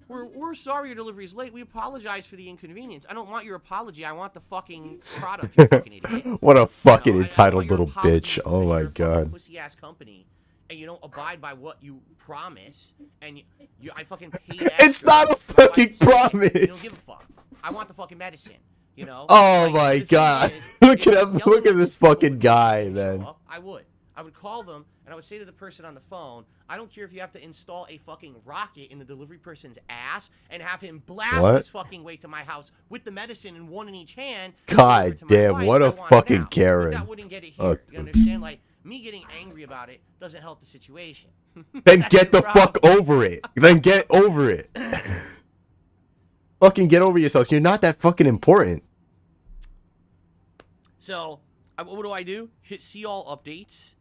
Speaker 1: We're sorry your delivery is late. We apologize for the inconvenience. I don't want your apology. I want the fucking product, you fucking idiot.
Speaker 2: What a fucking
Speaker 1: I
Speaker 2: entitled
Speaker 1: want your
Speaker 2: little
Speaker 1: apology
Speaker 2: bitch.
Speaker 1: because
Speaker 2: Oh my
Speaker 1: you're a fucking
Speaker 2: god.
Speaker 1: pussy-ass company, and you don't abide by what you promise, and I fucking paid extra.
Speaker 2: It's not a
Speaker 1: so I
Speaker 2: fucking
Speaker 1: sit. You don't
Speaker 2: promise.
Speaker 1: give a fuck. I want the fucking medicine, you know?
Speaker 2: Oh
Speaker 1: Like,
Speaker 2: my
Speaker 1: the thing
Speaker 2: god.
Speaker 1: is,
Speaker 2: Look
Speaker 1: if
Speaker 2: at
Speaker 1: Yellow
Speaker 2: him. Look at
Speaker 1: Liquid
Speaker 2: this
Speaker 1: Fuel
Speaker 2: fucking
Speaker 1: would
Speaker 2: guy,
Speaker 1: show
Speaker 2: man.
Speaker 1: up, I would call them, and I would say to the person on the phone, I don't care if you have to install a fucking rocket in the delivery person's ass and have him blast
Speaker 2: What?
Speaker 1: his fucking way to my house with the medicine in one in each hand.
Speaker 2: God
Speaker 1: deliver it to my
Speaker 2: damn,
Speaker 1: wife.
Speaker 2: what
Speaker 1: I
Speaker 2: a
Speaker 1: want it
Speaker 2: fucking
Speaker 1: now.
Speaker 2: Karen.
Speaker 1: But that wouldn't get it here.
Speaker 2: Oh.
Speaker 1: You understand? Like, me getting angry about it doesn't help the situation.
Speaker 2: Then
Speaker 1: That's
Speaker 2: get the
Speaker 1: problem.
Speaker 2: fuck over it. Then get over it. Fucking get over yourself. You're not that fucking important.
Speaker 1: So, what do? Hit see all updates.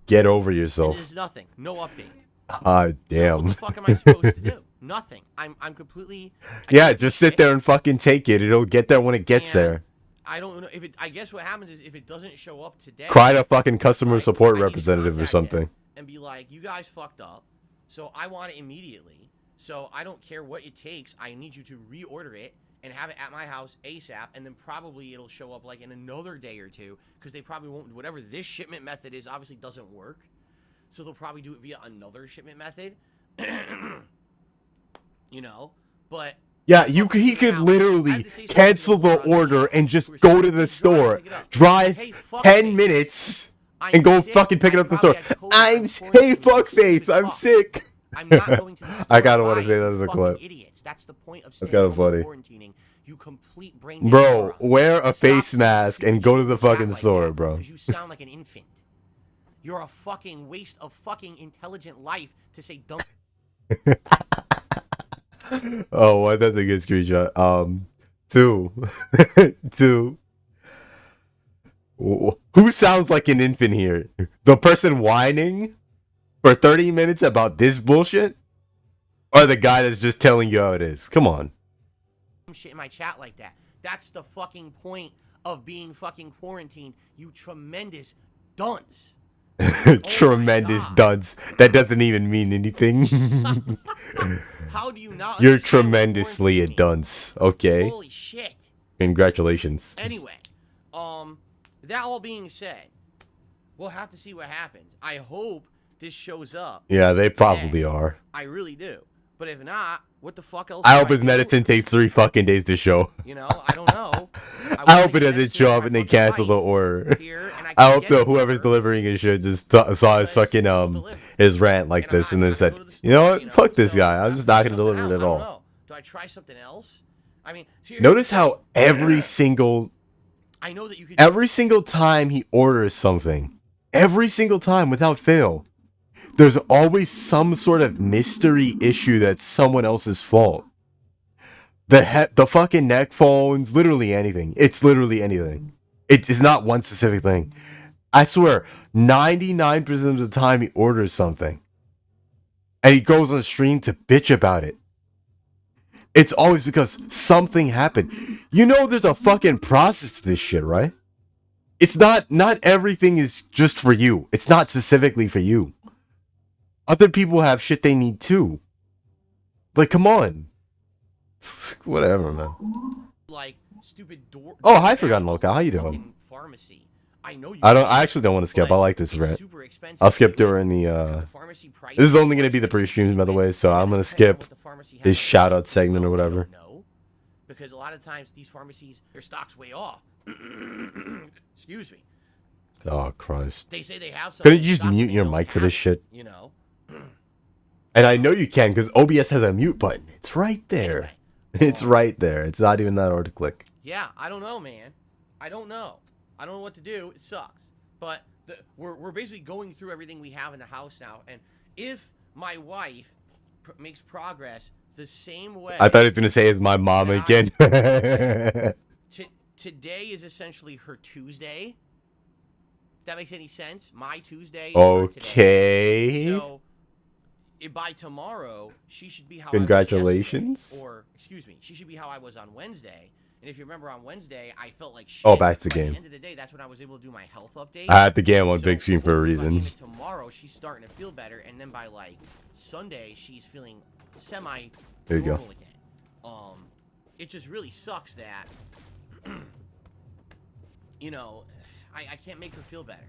Speaker 2: Get over
Speaker 1: And
Speaker 2: yourself.
Speaker 1: there's nothing. No update.
Speaker 2: Ah,
Speaker 1: So
Speaker 2: damn.
Speaker 1: what the fuck am I supposed to do? Nothing. I'm completely.
Speaker 2: Yeah, just sit there and fucking take it. It'll get there when it gets
Speaker 1: And
Speaker 2: there.
Speaker 1: I don't know if it. I guess what happens is if it doesn't show up today,
Speaker 2: Cry to fucking customer
Speaker 1: like,
Speaker 2: support
Speaker 1: I need to
Speaker 2: representative or
Speaker 1: contact
Speaker 2: something.
Speaker 1: them and be like, you guys fucked up, so I want it immediately. So I don't care what it takes. I need you to reorder it and have it at my house ASAP, and then probably it'll show up like in another day or two, because they probably won't. Whatever this shipment method is, obviously doesn't work, so they'll probably do it via another shipment method. You know, but
Speaker 2: Yeah, he could literally cancel the order and just go to the store, drive 10 minutes, and go fucking pick it up at the store. Hey, fuckface, I'm sick.
Speaker 1: I'm not going to the store.
Speaker 2: I kinda wanna
Speaker 1: Why,
Speaker 2: say
Speaker 1: you
Speaker 2: that as a
Speaker 1: fucking
Speaker 2: clip.
Speaker 1: Idiots. That's the point of
Speaker 2: That's
Speaker 1: staying
Speaker 2: kinda
Speaker 1: home and
Speaker 2: funny.
Speaker 1: quarantining. You complete brain dead
Speaker 2: Bro,
Speaker 1: moron.
Speaker 2: wear a
Speaker 1: Stop
Speaker 2: face
Speaker 1: saying
Speaker 2: mask
Speaker 1: stupid
Speaker 2: and go to
Speaker 1: shit
Speaker 2: the
Speaker 1: and act
Speaker 2: fucking
Speaker 1: like
Speaker 2: store,
Speaker 1: that,
Speaker 2: bro.
Speaker 1: 'cause you sound like an infant. You're a fucking waste of fucking intelligent life to say dumb.
Speaker 2: Oh, what? That's a good screenshot. Two. Two. Who sounds like an infant here? The person whining for 30 minutes about this bullshit? Or the guy that's just telling you how it is? Come on.
Speaker 1: Shit in my chat like that. That's the fucking point of being fucking quarantined, you tremendous dunce.
Speaker 2: Tremendous
Speaker 1: God.
Speaker 2: duds. That doesn't even mean anything.
Speaker 1: How do you not
Speaker 2: You're
Speaker 1: understand what
Speaker 2: tremendously a
Speaker 1: quarantine means?
Speaker 2: dunce. Okay.
Speaker 1: Holy shit.
Speaker 2: Congratulations.
Speaker 1: Anyway, that all being said, we'll have to see what happens. I hope this shows up.
Speaker 2: Yeah, they probably
Speaker 1: today.
Speaker 2: are.
Speaker 1: I really do. But if not, what the fuck else?
Speaker 2: I
Speaker 1: do
Speaker 2: hope his
Speaker 1: do?
Speaker 2: medicine takes 3 fucking days to show.
Speaker 1: You know, I don't know.
Speaker 2: I hope it doesn't show up and they cancel the order. I hope that whoever's delivering his shit just saw his fucking his rant like this and then said, you know what, fuck this guy, I'm just not gonna deliver it at all.
Speaker 1: Do I try something else? I mean,
Speaker 2: Notice how every single time he orders something, every single time without fail, there's always some sort of mystery issue that's someone else's fault. The fucking neck phones, literally anything. It's literally anything. It is not one specific thing. I swear, 99% of the time he orders something, and he goes on stream to bitch about it, it's always because something happened. You know there's a fucking process to this shit, right? It's not everything is just for you. It's not specifically for you. Other people have shit they need too. Like, come on. Whatever, man.
Speaker 1: Like stupid door.
Speaker 2: Oh, hi, Forgotten Locale. How you doing?
Speaker 1: Pharmacy. I know you.
Speaker 2: I actually don't want to skip. I like this rant. I'll skip during the this is only gonna be the pre-streams, by the way, so I'm gonna skip his shout out segment or whatever.
Speaker 1: No, because a lot of times these pharmacies, their stock's way off. Excuse me.
Speaker 2: Oh Christ.
Speaker 1: They say they have some.
Speaker 2: Couldn't you just mute your mic for this shit?
Speaker 1: You know.
Speaker 2: And I know you can, because OBS has a mute button. It's right there.
Speaker 1: Anyway,
Speaker 2: It's right there. It's not even that hard to click.
Speaker 1: Yeah, I don't know, man. I don't know. I don't know what to do. It sucks. But we're basically going through everything we have in the house now. And if my wife makes progress the same way...
Speaker 2: I thought he was going to say, is my mom again.
Speaker 1: Today is essentially her Tuesday. If that makes any sense? My Tuesday is
Speaker 2: okay.
Speaker 1: her today. So... by tomorrow, she should be how
Speaker 2: Congratulations.
Speaker 1: I was yesterday. Or, excuse me, she should be how I was on Wednesday. And if you remember on Wednesday, I felt like shit.
Speaker 2: Oh, back to the game.
Speaker 1: At the end of the day, that's when I was able to do my health update.
Speaker 2: I had the game on big screen for a reason.
Speaker 1: Tomorrow, she's starting to feel better. And then by, like, Sunday, she's feeling semi-normal
Speaker 2: there you go.
Speaker 1: again. It just really sucks that, you know, I can't make her feel better.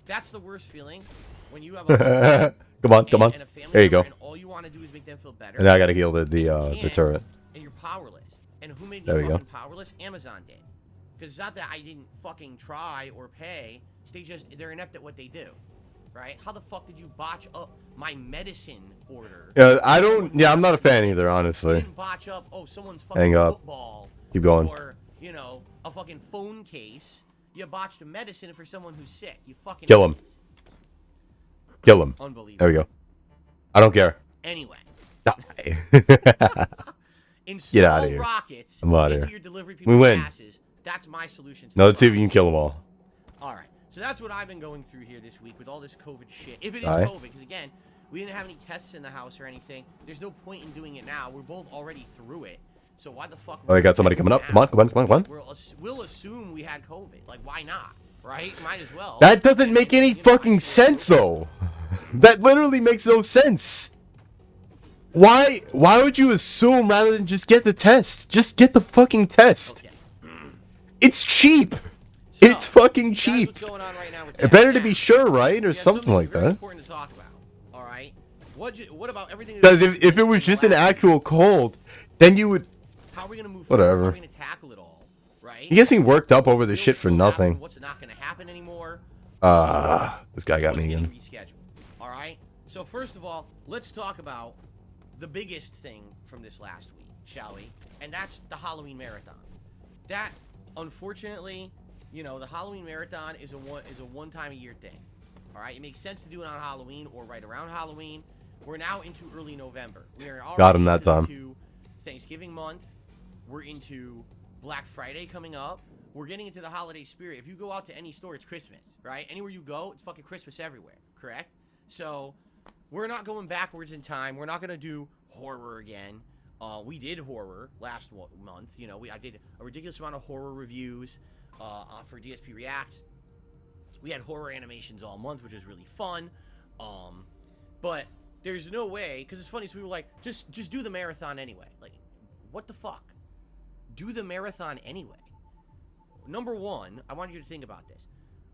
Speaker 1: That's the worst feeling when you have a...
Speaker 2: Come on. There you go.
Speaker 1: And all you want to do is make them feel better.
Speaker 2: And now I gotta heal the turret.
Speaker 1: And you're powerless. And who made
Speaker 2: There
Speaker 1: me
Speaker 2: we go.
Speaker 1: fucking powerless? Amazon did. Because it's not that I didn't fucking try or pay. They're inept at what they do. Right? How the fuck did you botch up my medicine order?
Speaker 2: Yeah, I'm not a fan either, honestly.
Speaker 1: You didn't botch up, someone's fucking
Speaker 2: Hang up.
Speaker 1: football.
Speaker 2: Keep going.
Speaker 1: Or, you know, a fucking phone case. You botched a medicine for someone who's sick. You fucking
Speaker 2: Kill him.
Speaker 1: idiots.
Speaker 2: Kill him.
Speaker 1: Unbelievable.
Speaker 2: There we go. I don't care.
Speaker 1: Anyway.
Speaker 2: Die.
Speaker 1: Get
Speaker 2: out of here.
Speaker 1: Rockets
Speaker 2: I'm out of
Speaker 1: into
Speaker 2: here.
Speaker 1: your delivery
Speaker 2: We win.
Speaker 1: Asses. That's my solution to
Speaker 2: Now let's see if we can kill them all.
Speaker 1: All right. So that's what I've been going through here this week with all this COVID shit. If it is
Speaker 2: Aye.
Speaker 1: COVID, because again, we didn't have any tests in the house or anything. There's no point in doing it now. We're both already through it. So why the fuck?
Speaker 2: Oh, I got somebody coming up. Come on, come on, come on, come on.
Speaker 1: We'll assume we had COVID. Like, why not? Right? Might as well.
Speaker 2: That doesn't make any fucking sense, though. That literally makes no sense. Why would you assume rather than just get the test? Just get the fucking test.
Speaker 1: Okay.
Speaker 2: It's cheap.
Speaker 1: So,
Speaker 2: It's fucking cheap.
Speaker 1: What's going on right now with
Speaker 2: It better to be sure, right? Or something like
Speaker 1: very
Speaker 2: that.
Speaker 1: Important to talk about. All right. What about everything?
Speaker 2: Because if it was just an actual cold, then you would.
Speaker 1: How are we gonna move
Speaker 2: Whatever.
Speaker 1: forward? How are we gonna tackle it all? Right?
Speaker 2: He gets worked up over this shit for nothing.
Speaker 1: What's not gonna happen anymore?
Speaker 2: This guy got me again.
Speaker 1: Rescheduled. All right. So first of all, let's talk about the biggest thing from this last week, shall we? And that's the Halloween marathon. That, unfortunately, you know, the Halloween marathon is a one time a year thing. All right. It makes sense to do it on Halloween or right around Halloween. We're now into early November. We are already
Speaker 2: Got him that time.
Speaker 1: into Thanksgiving month. We're into Black Friday coming up. We're getting into the holiday spirit. If you go out to any store, it's Christmas, right? Anywhere you go, it's fucking Christmas everywhere, correct? So we're not going backwards in time. We're not going to do horror again. We did horror last month. You know, I did a ridiculous amount of horror reviews for DSP React. We had horror animations all month, which is really fun. But there's no way, because it's funny, so we were like, just do the marathon anyway. Like, what the fuck? Do the marathon anyway. Number one, I want you to think about this.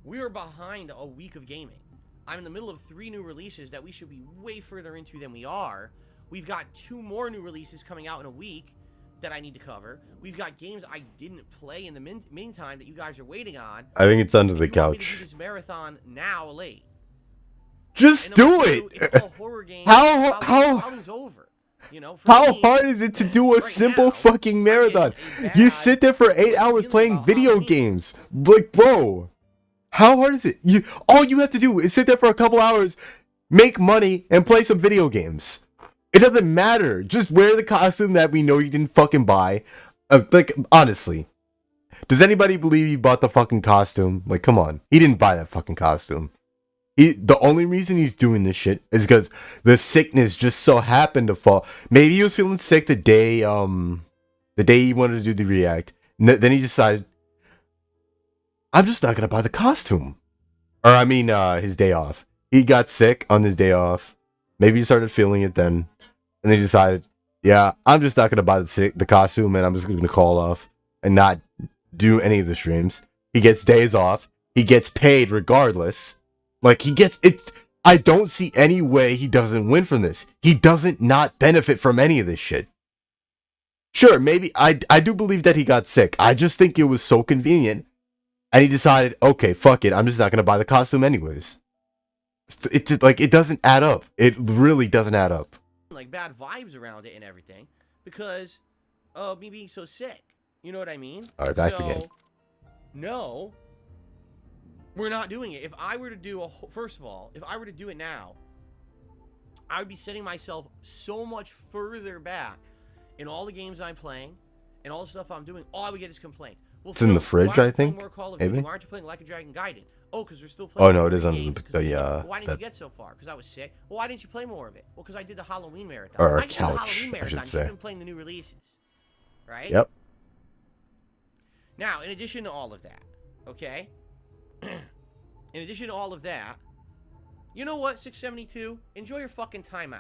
Speaker 1: We are behind a week of gaming. I'm in the middle of 3 new releases that we should be way further into than we are. We've got 2 more new releases coming out in a week that I need to cover. We've got games I didn't play in the meantime that you guys are waiting on.
Speaker 2: I think it's under the
Speaker 1: you want me to
Speaker 2: couch.
Speaker 1: do this marathon now late.
Speaker 2: Just do it.
Speaker 1: It's a horror game.
Speaker 2: How
Speaker 1: over? You know,
Speaker 2: how
Speaker 1: me,
Speaker 2: hard is it to do a
Speaker 1: right
Speaker 2: simple
Speaker 1: now,
Speaker 2: fucking marathon? You sit there for 8 hours playing video games. Like, bro, how hard is it? All you have to do is sit there for a couple hours, make money, and play some video games. It doesn't matter. Just wear the costume that we know you didn't fucking buy. Like, honestly, does anybody believe he bought the fucking costume? Like, come on, he didn't buy that fucking costume. The only reason he's doing this shit is because the sickness just so happened to fall. Maybe he was feeling sick the day he wanted to do the react. Then he decided, I'm just not gonna buy the costume. Or I mean, his day off. He got sick on his day off. Maybe he started feeling it then, and they decided, yeah, I'm just not gonna buy the costume, and I'm just gonna call off and not do any of the streams. He gets days off. He gets paid regardless. Like, he gets it. I don't see any way he doesn't win from this. He doesn't not benefit from any of this shit. Sure, maybe I do believe that he got sick. I just think it was so convenient, and he decided, okay, fuck it, I'm just not gonna buy the costume anyways. It just, like, it doesn't add up. It really doesn't add up.
Speaker 1: Like, bad vibes around it and everything because of me being so sick. You know what I mean?
Speaker 2: All right, back to the game.
Speaker 1: No. We're not doing it. If I were to do first of all, if I were to do it now, I would be setting myself so much further back in all the games I'm playing and all the stuff I'm doing. All I would get is complaints. Well,
Speaker 2: it's in the fridge, I think. Maybe.
Speaker 1: Why aren't you playing Like a Dragon Gaiden? Oh, because we're still playing.
Speaker 2: Oh no, it is under the
Speaker 1: why didn't you get so far? Because I was sick. Well, why didn't you play more of it? Well, because I did the Halloween marathon.
Speaker 2: Or
Speaker 1: I did
Speaker 2: couch,
Speaker 1: the Halloween marathon.
Speaker 2: I should say.
Speaker 1: You've been playing the new releases, right?
Speaker 2: Yep.
Speaker 1: Now, in addition to all of that, okay. In addition to all of that, you know what, 672? Enjoy your fucking timeout.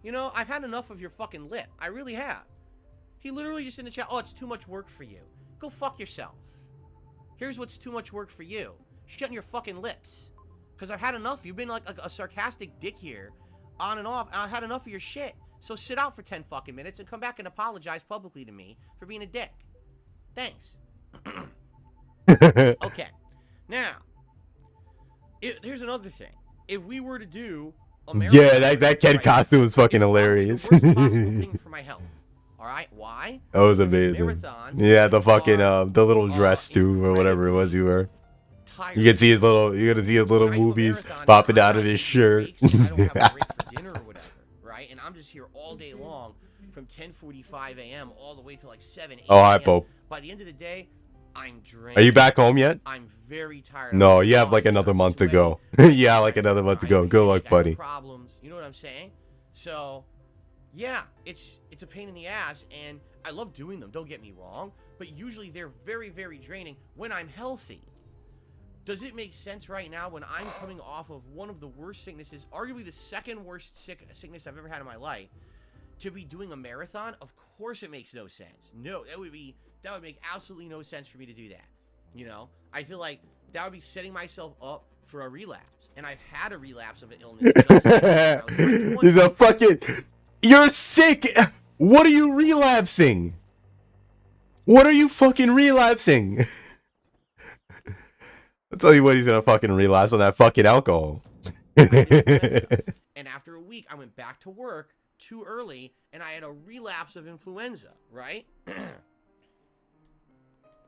Speaker 1: You know, I've had enough of your fucking lip. I really have. He literally just in the chat, oh, it's too much work for you. Go fuck yourself. Here's what's too much work for you. Shut your fucking lips. Because I've had enough. You've been like a sarcastic dick here, on and off. I've had enough of your shit. So sit out for 10 fucking minutes and come back and apologize publicly to me for being a dick. Thanks. Okay. Now, here's another thing. If we were to do a
Speaker 2: yeah, that Ken costume was fucking hilarious.
Speaker 1: The worst possible thing for my health. All right, why?
Speaker 2: That was
Speaker 1: Because
Speaker 2: amazing.
Speaker 1: marathons
Speaker 2: Yeah, the fucking
Speaker 1: are,
Speaker 2: the little dress too, or whatever it was you were. You can see his little, you gotta see his little
Speaker 1: When I do a
Speaker 2: movies
Speaker 1: marathon,
Speaker 2: popping
Speaker 1: I'm
Speaker 2: out
Speaker 1: not
Speaker 2: of his
Speaker 1: taking
Speaker 2: shirt.
Speaker 1: breaks, and I don't have a break for dinner or whatever, right? And I'm just here all day long from 10:45 a.m. all the way to like 7, 8
Speaker 2: Oh, hi,
Speaker 1: a.m.
Speaker 2: Pope.
Speaker 1: By the end of the day, I'm drained.
Speaker 2: Are you back home yet?
Speaker 1: I'm very tired.
Speaker 2: No,
Speaker 1: I'm
Speaker 2: you have like
Speaker 1: exhausted,
Speaker 2: another
Speaker 1: I'm
Speaker 2: month to
Speaker 1: sweaty,
Speaker 2: go.
Speaker 1: I'm
Speaker 2: Yeah, like
Speaker 1: tired,
Speaker 2: another month to
Speaker 1: I
Speaker 2: go.
Speaker 1: have a
Speaker 2: Good luck,
Speaker 1: headache, I have
Speaker 2: buddy.
Speaker 1: problems, you know what I'm saying? So, yeah, it's a pain in the ass, and I love doing them. Don't get me wrong, but usually they're very, very draining when I'm healthy. Does it make sense right now when I'm coming off of one of the worst sicknesses, arguably the second worst sickness I've ever had in my life, to be doing a marathon? Of course it makes no sense. No, that would make absolutely no sense for me to do that. You know, I feel like that would be setting myself up for a relapse, and I've had a relapse of an illness.
Speaker 2: He's a fucking. You're sick. What are you relapsing? What are you fucking relapsing? I'll tell you what, he's gonna fucking relapse on that fucking alcohol.
Speaker 1: And after a week, I went back to work too early, and I had a relapse of influenza, right?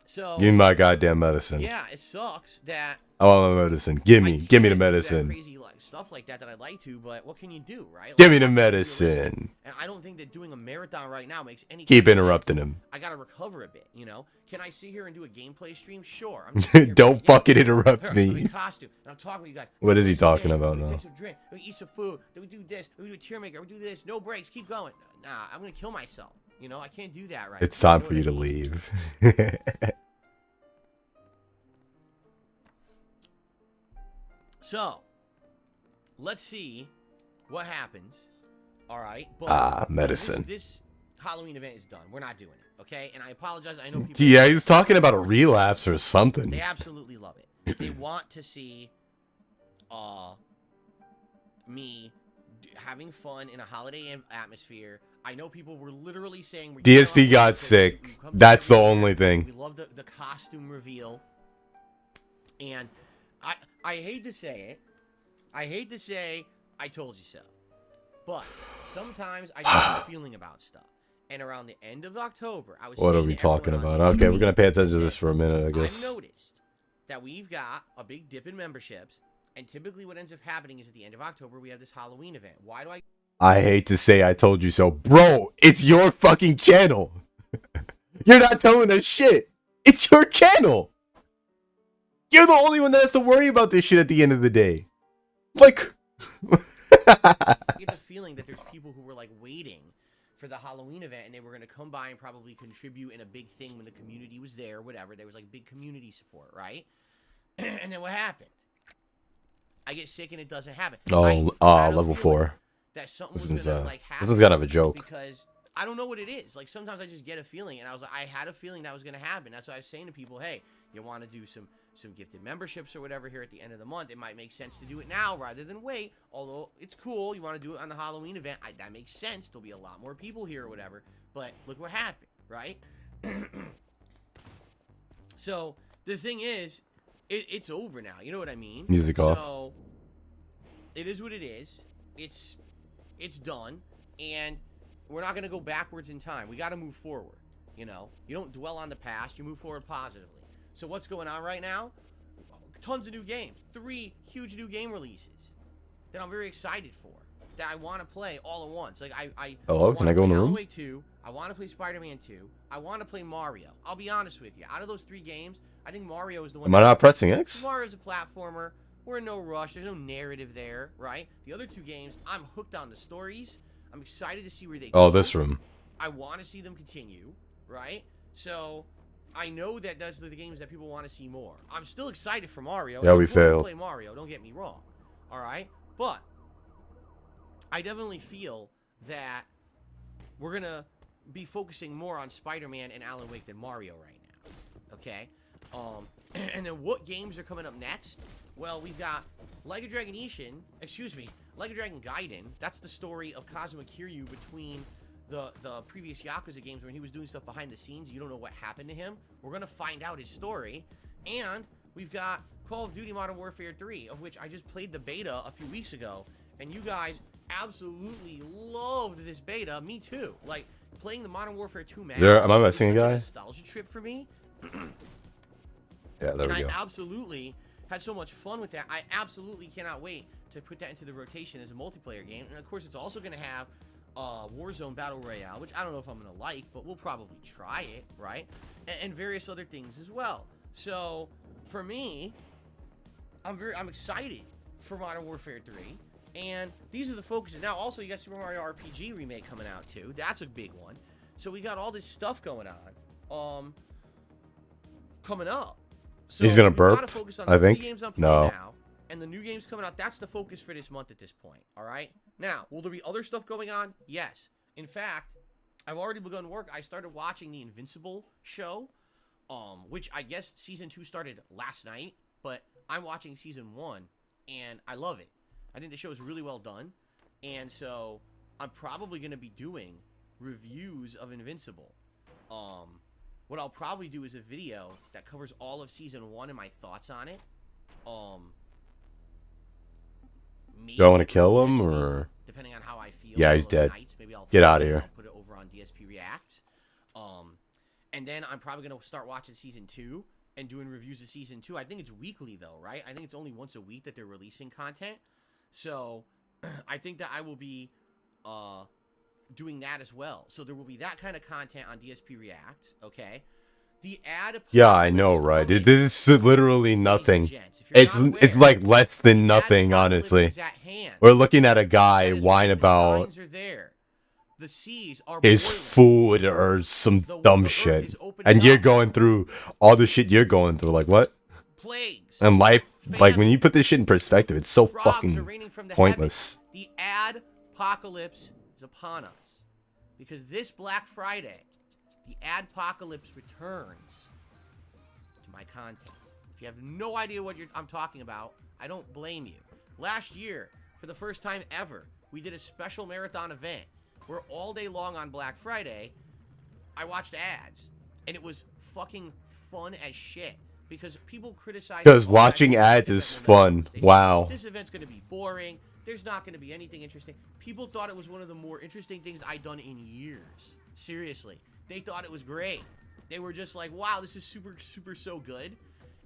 Speaker 1: So
Speaker 2: Give me my goddamn medicine.
Speaker 1: yeah, it sucks that
Speaker 2: I want my medicine. Give me the
Speaker 1: do that
Speaker 2: medicine.
Speaker 1: crazy stuff like that I'd like to, but what can you do, right? Like,
Speaker 2: Give me the medicine.
Speaker 1: and I don't think that doing a marathon right now makes any
Speaker 2: Keep
Speaker 1: sense.
Speaker 2: interrupting him.
Speaker 1: I gotta recover a bit, you know. Can I sit here and do a gameplay stream? Sure. I'm just sitting here
Speaker 2: Don't
Speaker 1: playing
Speaker 2: fucking
Speaker 1: games.
Speaker 2: interrupt
Speaker 1: Here, I'm
Speaker 2: me.
Speaker 1: in costume, and I'm talking to you guys.
Speaker 2: What is he
Speaker 1: We play some
Speaker 2: talking
Speaker 1: games,
Speaker 2: about
Speaker 1: we
Speaker 2: now?
Speaker 1: take some drink, we eat some food, then we do this, we do a tear maker, we do this, no breaks, keep going. Nah, I'm gonna kill myself. You know, I can't do that right
Speaker 2: It's
Speaker 1: now.
Speaker 2: time
Speaker 1: know
Speaker 2: for
Speaker 1: what
Speaker 2: you
Speaker 1: I
Speaker 2: to
Speaker 1: mean?
Speaker 2: leave.
Speaker 1: So, let's see what happens. All right. But
Speaker 2: Medicine.
Speaker 1: This Halloween event is done. We're not doing it. Okay. And I apologize. I know people.
Speaker 2: Yeah, he was talking about a relapse or something.
Speaker 1: They absolutely love it. They want to see, me having fun in a holiday atmosphere. I know people were literally saying
Speaker 2: DSP got sick. That's the only thing.
Speaker 1: We love the costume reveal. And I hate to say it. I hate to say I told you so. But sometimes I get a feeling about stuff. And around the end of October, I was
Speaker 2: What are
Speaker 1: saying
Speaker 2: we
Speaker 1: to everyone
Speaker 2: talking
Speaker 1: on
Speaker 2: about?
Speaker 1: this
Speaker 2: Okay, we're
Speaker 1: stream,
Speaker 2: gonna pay attention to
Speaker 1: I
Speaker 2: this
Speaker 1: said,
Speaker 2: for a minute, I
Speaker 1: I've
Speaker 2: guess.
Speaker 1: noticed that we've got a big dip in memberships, and typically what ends up happening is at the end of October we have this Halloween event. Why do
Speaker 2: I hate to say I told you so. Bro, it's your fucking channel. You're not telling us shit. It's your channel. You're the only one that has to worry about this shit at the end of the day. Like,
Speaker 1: I get the feeling that there's people who were like waiting for the Halloween event, and they were going to come by and probably contribute in a big thing when the community was there, whatever. There was like big community support, right? And then what happened? I get sick and it doesn't happen.
Speaker 2: level 4.
Speaker 1: That something
Speaker 2: This
Speaker 1: was
Speaker 2: is
Speaker 1: gonna like happen.
Speaker 2: this is kind of a joke.
Speaker 1: Because I don't know what it is. Like sometimes I just get a feeling, and I was like, I had a feeling that was gonna happen. That's why I was saying to people, hey, you want to do some gifted memberships or whatever here at the end of the month? It might make sense to do it now rather than wait. Although it's cool, you want to do it on the Halloween event. That makes sense. There'll be a lot more people here or whatever. But look what happened, right? So the thing is, it's over now. You know what I mean?
Speaker 2: Music off.
Speaker 1: So it is what it is. It's done, and we're not gonna go backwards in time. We got to move forward. You know, you don't dwell on the past. You move forward positively. So what's going on right now? Tons of new games. 3 huge new game releases that I'm very excited for. That I want to play all at once. Like
Speaker 2: Hello, can I go in the room?
Speaker 1: Alan Wake 2. I want to play Spider-Man 2. I want to play Mario. I'll be honest with you. Out of those 3 games, I think Mario is the one.
Speaker 2: Am I not pressing X?
Speaker 1: Mario's a platformer. We're in no rush. There's no narrative there, right? The other 2 games, I'm hooked on the stories. I'm excited to see where they go.
Speaker 2: Oh, this room.
Speaker 1: I want to see them continue, right? So I know that those are the games that people want to see more. I'm still excited for Mario.
Speaker 2: Yeah, we
Speaker 1: I'm going to
Speaker 2: failed.
Speaker 1: play Mario, don't get me wrong. All right? But I definitely feel that we're going to be focusing more on Spider-Man and Alan Wake than Mario right now. Okay? And then what games are coming up next? Well, we've got Like a Dragon Gaiden. That's the story of Kazuma Kiryu between the previous Yakuza games when he was doing stuff behind the scenes. You don't know what happened to him. We're going to find out his story. And we've got Call of Duty Modern Warfare 3, of which I just played the beta a few weeks ago. And you guys absolutely loved this beta. Me too. Like, playing the Modern Warfare 2 map.
Speaker 2: There, am I missing a guy?
Speaker 1: Nostalgia trip for me.
Speaker 2: Yeah, there we go.
Speaker 1: I absolutely had so much fun with that. I absolutely cannot wait to put that into the rotation as a multiplayer game. And of course, it's also going to have Warzone Battle Royale, which I don't know if I'm going to like, but we'll probably try it, right? And various other things as well. So for me, I'm excited for Modern Warfare 3. And these are the focuses. Now, also, you got Super Mario RPG Remake coming out, too. That's a big one. So we got all this stuff going on coming up. So
Speaker 2: He's gonna burp,
Speaker 1: gotta focus on
Speaker 2: I
Speaker 1: the
Speaker 2: think.
Speaker 1: games I'm
Speaker 2: No.
Speaker 1: playing now, and the new games coming out. That's the focus for this month at this point. All right. Now, will there be other stuff going on? Yes. In fact, I've already begun work. I started watching the Invincible show, which I guess season 2 started last night, but I'm watching season 1, and I love it. I think the show is really well done, and so I'm probably going to be doing reviews of Invincible. What I'll probably do is a video that covers all of season 1 and my thoughts on it.
Speaker 2: Do I want to kill him or?
Speaker 1: Depending on how I feel.
Speaker 2: Yeah, he's dead.
Speaker 1: Maybe I'll
Speaker 2: Get out of here.
Speaker 1: I'll put it over on DSP Reacts. And then I'm probably gonna start watching season 2 and doing reviews of season 2. I think it's weekly though, right? I think it's only once a week that they're releasing content. So I think that I will be doing that as well. So there will be that kind of content on DSP React, okay? The ad.
Speaker 2: Yeah, I know, right? This is literally nothing. It's like less than nothing, honestly. We're looking at a guy whine about his food or some dumb shit, and you're going through all the shit you're going through. Like what? And life, like when you put this shit in perspective, it's so fucking pointless.
Speaker 1: The ad-pocalypse is upon us because this Black Friday, the ad-pocalypse returns to my content. If you have no idea what I'm talking about, I don't blame you. Last year, for the first time ever, we did a special marathon event where all day long on Black Friday, I watched ads, and it was fucking fun as shit. Because people criticize.
Speaker 2: Because watching ads is fun. Wow.
Speaker 1: This event's going to be boring. There's not going to be anything interesting. People thought it was one of the more interesting things I'd done in years. Seriously. They thought it was great. They were just like, wow, this is super, super so good.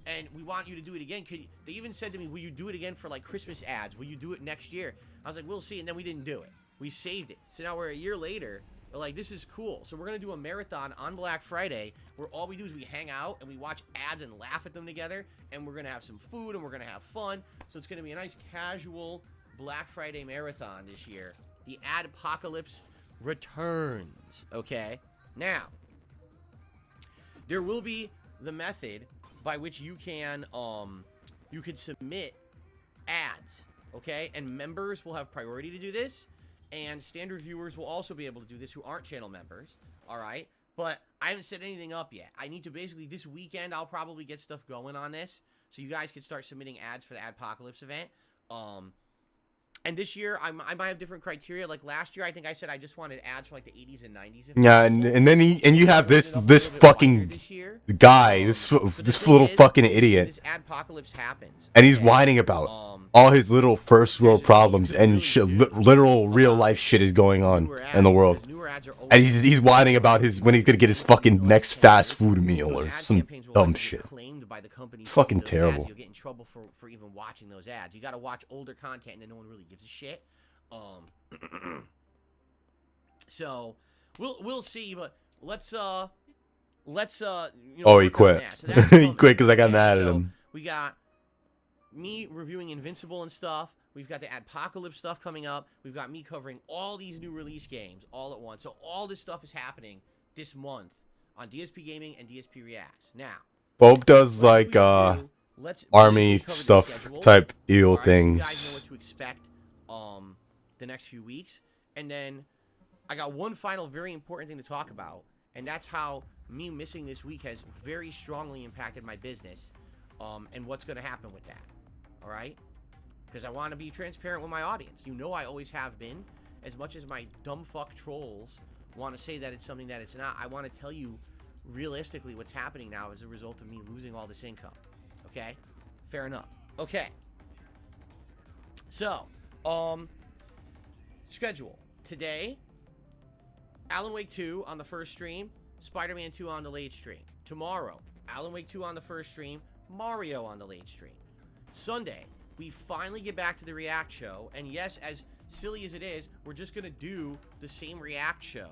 Speaker 1: And we want you to do it again. They even said to me, will you do it again for like Christmas ads? Will you do it next year? I was like, we'll see. And then we didn't do it. We saved it. So now we're a year later. We're like, this is cool. So we're going to do a marathon on Black Friday where all we do is we hang out and we watch ads and laugh at them together. And we're going to have some food and we're going to have fun. So it's going to be a nice casual Black Friday marathon this year. The ad-pocalypse returns. Okay? Now, there will be the method by which you can submit ads. Okay? And members will have priority to do this. And standard viewers will also be able to do this who aren't channel members, all right? But I haven't set anything up yet. I need to basically, this weekend, I'll probably get stuff going on this. So you guys can start submitting ads for the Adpocalypse event. And this year, I might have different criteria. Like last year, I think I said I just wanted ads from like the 80s and 90s.
Speaker 2: Yeah, and then you have this fucking guy, this little fucking idiot.
Speaker 1: This Adpocalypse happens.
Speaker 2: And he's whining about all his little first world problems and literal real life shit is going on in the world. And he's whining about when he's gonna get his fucking next fast food meal or some dumb shit. It's fucking terrible.
Speaker 1: You'll get in trouble for even watching those ads. You gotta watch older content and then no one really gives a shit. So we'll see, but let's
Speaker 2: Oh, he quit. He quit because I got mad at him.
Speaker 1: We got me reviewing Invincible and stuff. We've got the Adpocalypse stuff coming up. We've got me covering all these new release games all at once. So all this stuff is happening this month on DSP Gaming and DSP Reacts. Now,
Speaker 2: Bob does like army stuff type eel things.
Speaker 1: You guys know what to expect the next few weeks. And then I got one final very important thing to talk about, and that's how me missing this week has very strongly impacted my business and what's going to happen with that. All right? Because I want to be transparent with my audience. You know I always have been. As much as my dumb fuck trolls want to say that it's something that it's not, I want to tell you realistically what's happening now as a result of me losing all this income. Okay? Fair enough. Okay. So, schedule. Today, Alan Wake 2 on the first stream, Spider-Man 2 on the late stream. Tomorrow, Alan Wake 2 on the first stream, Mario on the late stream. Sunday, we finally get back to the React show, and yes, as silly as it is, we're just gonna do the same React show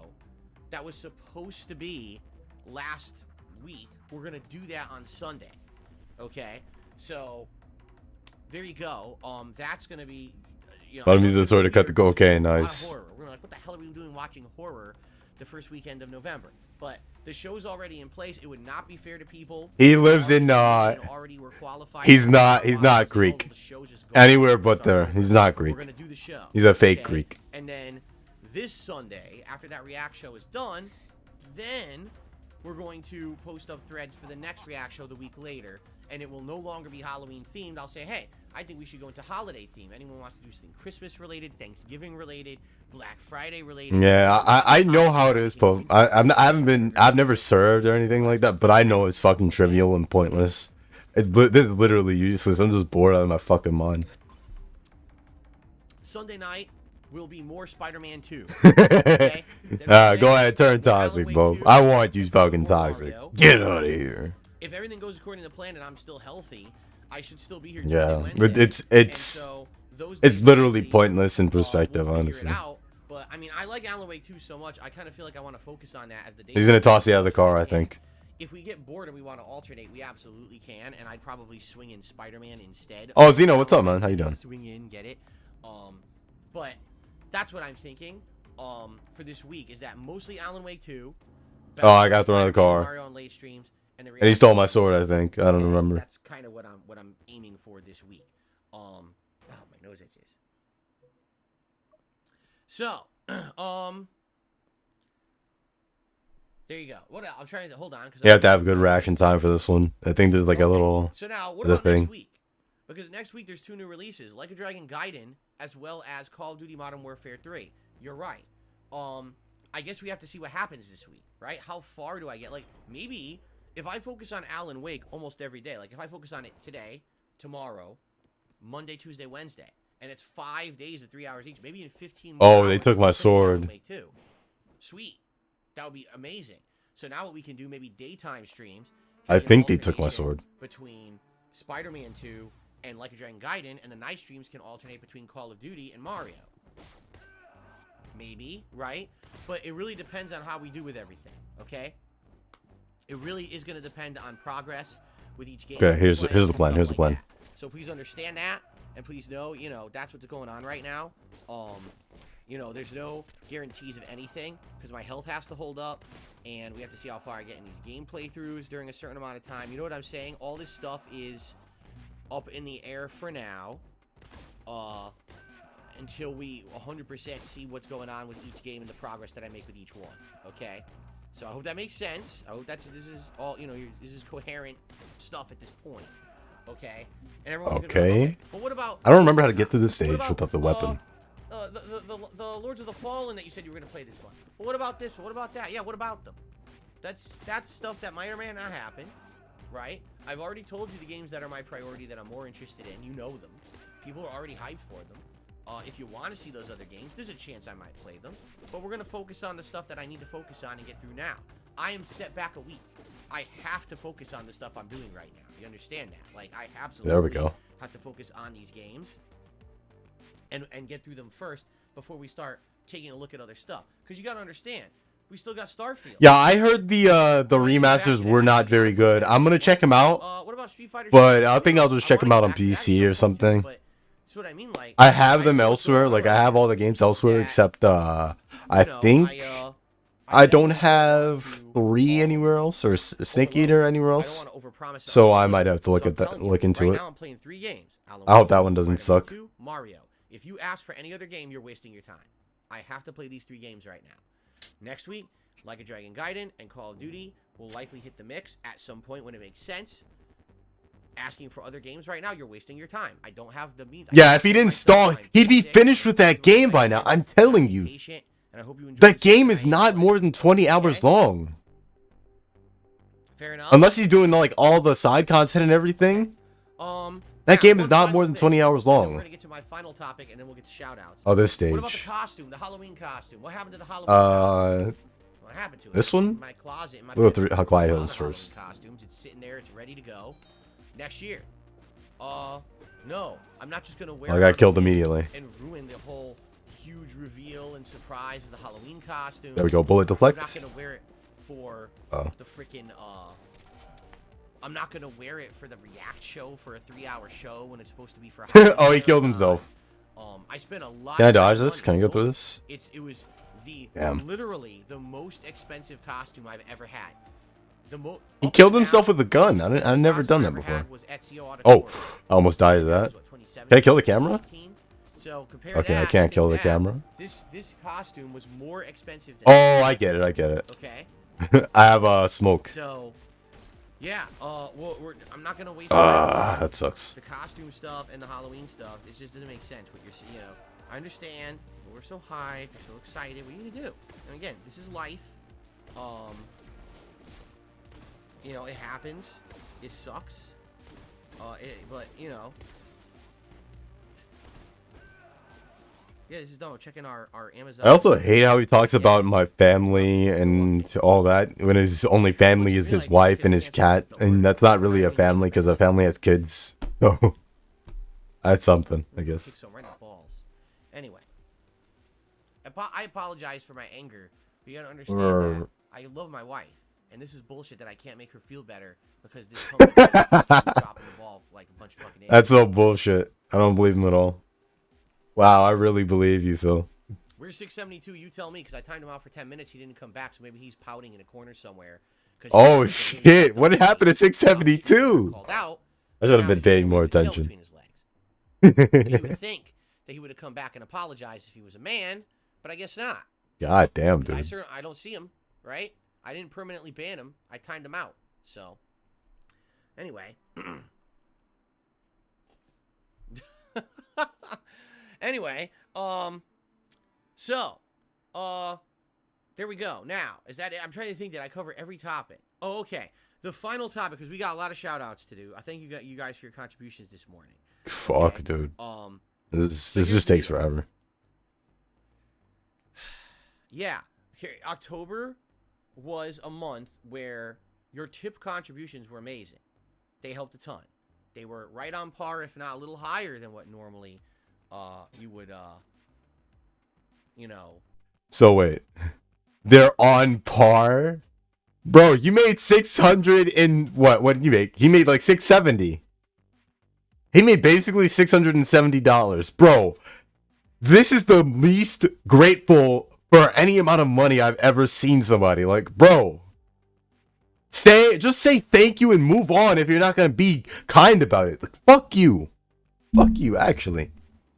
Speaker 1: that was supposed to be last week. We're gonna do that on Sunday. Okay, so there you go. That's gonna be, you know,
Speaker 2: Let me just sort of cut the cocaine. Nice.
Speaker 1: horror. We're like, what the hell are we doing watching horror the first weekend of November? But the show's already in place. It would not be fair to people.
Speaker 2: He lives in
Speaker 1: already were qualified.
Speaker 2: He's not Greek. Anywhere but there. He's not Greek.
Speaker 1: We're gonna do the show.
Speaker 2: He's a fake Greek.
Speaker 1: And then this Sunday, after that React show is done, then we're going to post up threads for the next React show the week later, and it will no longer be Halloween themed. I'll say, hey, I think we should go into holiday theme. Anyone wants to do something Christmas related, Thanksgiving related, Black Friday related?
Speaker 2: Yeah, I know how it is, but I've never served or anything like that, but I know it's fucking trivial and pointless. This is literally useless. I'm just bored out of my fucking mind.
Speaker 1: Sunday night will be more Spider-Man 2. Okay?
Speaker 2: Go ahead, turn toxic, bro. I want you fucking toxic. Get out of here.
Speaker 1: If everything goes according to plan and I'm still healthy, I should still be here.
Speaker 2: Yeah,
Speaker 1: Wednesday.
Speaker 2: it's literally pointless in perspective, honestly.
Speaker 1: But I mean, I like Alan Wake 2 so much. I kind of feel like I want to focus on that as the day.
Speaker 2: He's gonna toss you out of the car, I think.
Speaker 1: If we get bored and we want to alternate, we absolutely can, and I'd probably swing in Spider-Man instead.
Speaker 2: Oh, Zeno, what's up, man? How you doing?
Speaker 1: Swing in, get it. But that's what I'm thinking. For this week is that mostly Alan Wake 2.
Speaker 2: Oh, I got thrown out of the car.
Speaker 1: Mario on late streams, and
Speaker 2: he stole my sword, I think. I don't remember.
Speaker 1: That's kind of what I'm aiming for this week. Oh, my nose itches. So, there you go. What else? I'm trying to hold on.
Speaker 2: You have to have good reaction time for this one. I think there's like a little.
Speaker 1: So now, what about next week? Because next week there's 2 new releases, Like a Dragon Gaiden, as well as Call of Duty Modern Warfare 3. You're right. I guess we have to see what happens this week, right? How far do I get? Like, maybe if I focus on Alan Wake almost every day, like if I focus on it today, tomorrow, Monday, Tuesday, Wednesday, and it's 5 days of 3 hours each, maybe in 15 more
Speaker 2: Oh,
Speaker 1: hours,
Speaker 2: they took my sword.
Speaker 1: Sweet. That would be amazing. So now what we can do, maybe daytime streams.
Speaker 2: I think they took my sword.
Speaker 1: Between Spider-Man 2 and Like a Dragon Gaiden, and the night streams can alternate between Call of Duty and Mario. Maybe, right? But it really depends on how we do with everything, okay? It really is going to depend on progress with each game.
Speaker 2: Okay, here's the plan. Here's the plan.
Speaker 1: So please understand that, and please know, you know, that's what's going on right now. You know, there's no guarantees of anything because my health has to hold up, and we have to see how far I get in these game playthroughs during a certain amount of time. You know what I'm saying? All this stuff is up in the air for now, until we 100% see what's going on with each game and the progress that I make with each one. Okay, so I hope that makes sense. I hope this is all, you know, this is coherent stuff at this point. Okay, and everyone's
Speaker 2: okay.
Speaker 1: But what about?
Speaker 2: I don't remember how to get through this stage without the weapon.
Speaker 1: The Lords of the Fallen that you said you were gonna play this one. But what about this? What about that? Yeah, what about them? That's stuff that might or may not happen, right? I've already told you the games that are my priority that I'm more interested in. You know them. People are already hyped for them. If you want to see those other games, there's a chance I might play them. But we're gonna focus on the stuff that I need to focus on and get through now. I am set back a week. I have to focus on the stuff I'm doing right now. You understand that? Like, I absolutely
Speaker 2: there we go.
Speaker 1: Have to focus on these games and get through them first before we start taking a look at other stuff. Because you gotta understand, we still got Starfield.
Speaker 2: Yeah, I heard the remasters were not very good. I'm gonna check them out.
Speaker 1: What about Street Fighter?
Speaker 2: But I think I'll just check them out on PC or something.
Speaker 1: But that's what I mean. Like,
Speaker 2: I have them elsewhere. Like, I have all the games elsewhere except I think I don't have 3 anywhere else or Snake Eater anywhere else. So I might have to look into it.
Speaker 1: Now I'm playing 3 games.
Speaker 2: I hope that one doesn't suck.
Speaker 1: Mario. If you ask for any other game, you're wasting your time. I have to play these 3 games right now. Next week, Like a Dragon Gaiden and Call of Duty will likely hit the mix at some point when it makes sense. Asking for other games right now, you're wasting your time. I don't have the means.
Speaker 2: Yeah, if he didn't stall, he'd be finished with that game by now. I'm telling you. That game is not more than 20 hours long.
Speaker 1: Fair enough.
Speaker 2: Unless he's doing like all the side content and everything. That game is not more than 20 hours long.
Speaker 1: We're gonna get to my final topic and then we'll get to shout outs.
Speaker 2: Oh, this stage.
Speaker 1: What about the costume, the Halloween costume? What happened to the Halloween costume? what happened to it?
Speaker 2: This one?
Speaker 1: My closet. In my
Speaker 2: We'll go
Speaker 1: bedroom.
Speaker 2: through Quiet
Speaker 1: All
Speaker 2: Hills
Speaker 1: the Halloween
Speaker 2: first.
Speaker 1: Costumes. It's sitting there. It's ready to go next year. No, I'm not just gonna wear.
Speaker 2: I got
Speaker 1: it
Speaker 2: killed immediately.
Speaker 1: and ruin the whole huge reveal and surprise of the Halloween costume.
Speaker 2: There we go. Bullet
Speaker 1: I'm
Speaker 2: deflect.
Speaker 1: not gonna wear it for
Speaker 2: Oh.
Speaker 1: the freaking. I'm not gonna wear it for the react show for a 3-hour show when it's supposed to be for. A
Speaker 2: Oh, he killed himself.
Speaker 1: I spent a lot.
Speaker 2: Can I
Speaker 1: of
Speaker 2: dodge
Speaker 1: time
Speaker 2: this?
Speaker 1: on
Speaker 2: Can I go
Speaker 1: it.
Speaker 2: through this?
Speaker 1: It was the
Speaker 2: Damn.
Speaker 1: literally the most expensive costume I've ever had.
Speaker 2: He killed himself with a gun. I've never done that before. Oh, I almost died of that. Can I kill the camera?
Speaker 1: So
Speaker 2: Okay, I can't kill the camera.
Speaker 1: This costume was more expensive than
Speaker 2: Oh, I get it. I get it.
Speaker 1: Okay.
Speaker 2: I have smoke.
Speaker 1: So, yeah. I'm not gonna waste time.
Speaker 2: That sucks.
Speaker 1: The costume stuff and the Halloween stuff. It just doesn't make sense. What you're, I understand. But we're so hyped. We're so excited. What are you gonna do? And again, this is life. It happens. It sucks. But yeah, this is done. We're checking our Amazon.
Speaker 2: I also hate how he talks about my family and all that when his only family is his wife and his cat, and that's not really a family because a family has kids. So that's something, I guess.
Speaker 1: Kick some right in the balls. Anyway, I apologize for my anger, but you gotta understand that I love my wife, and this is bullshit that I can't make her feel better because this company is dropping the ball like a bunch of fucking idiots.
Speaker 2: That's so bullshit. I don't believe him at all. Wow, I really believe you, Phil.
Speaker 1: Where's 672? You tell me, because I timed him out for 10 minutes. He didn't come back, so maybe he's pouting in a corner somewhere.
Speaker 2: Oh shit! What happened to 672?
Speaker 1: Called out.
Speaker 2: I should have been paying more attention.
Speaker 1: You would think that he would have come back and apologized if he was a man, but I guess not.
Speaker 2: God damn, dude.
Speaker 1: I don't see him, right? I didn't permanently ban him. I timed him out. So, anyway. Anyway, there we go. Now, is that it? I'm trying to think that I cover every topic. Oh, okay. The final topic, because we got a lot of shout outs to do. I thank you guys for your contributions this morning.
Speaker 2: Fuck, dude. This just takes forever.
Speaker 1: Yeah. Here, October was a month where your tip contributions were amazing. They helped a ton. They were right on par, if not a little higher than what normally you would,
Speaker 2: So wait, they're on par, bro. You made 600 in what? What did you make? He made like 670. He made basically $670, bro. This is the least grateful for any amount of money I've ever seen somebody. Like, bro, just say thank you and move on if you're not gonna be kind about it. Like, fuck you, actually.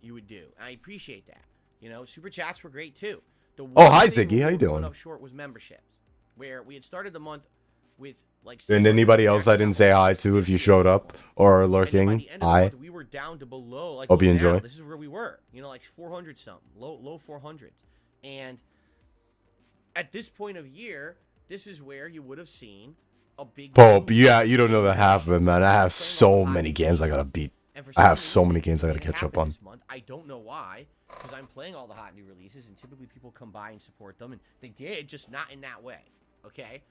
Speaker 1: You would do. I appreciate that. Super chats were great too.
Speaker 2: Oh, hi Ziggy, how you doing?
Speaker 1: One up short was memberships, where we had started the month with like.
Speaker 2: And anybody else I didn't say hi to if you showed up or are lurking, hi.
Speaker 1: We were down to below like.
Speaker 2: Hope you enjoy.
Speaker 1: This is where we were. Like 400 something, low 400s, and at this point of year, this is where you would have seen a big.
Speaker 2: Pope, yeah, you don't know the half of it, man. I have so many games I gotta beat. I have so many games I gotta catch up on.
Speaker 1: I don't know why, because I'm playing all the hot new releases, and typically people come by and support them, and they did, just not in that way. Okay.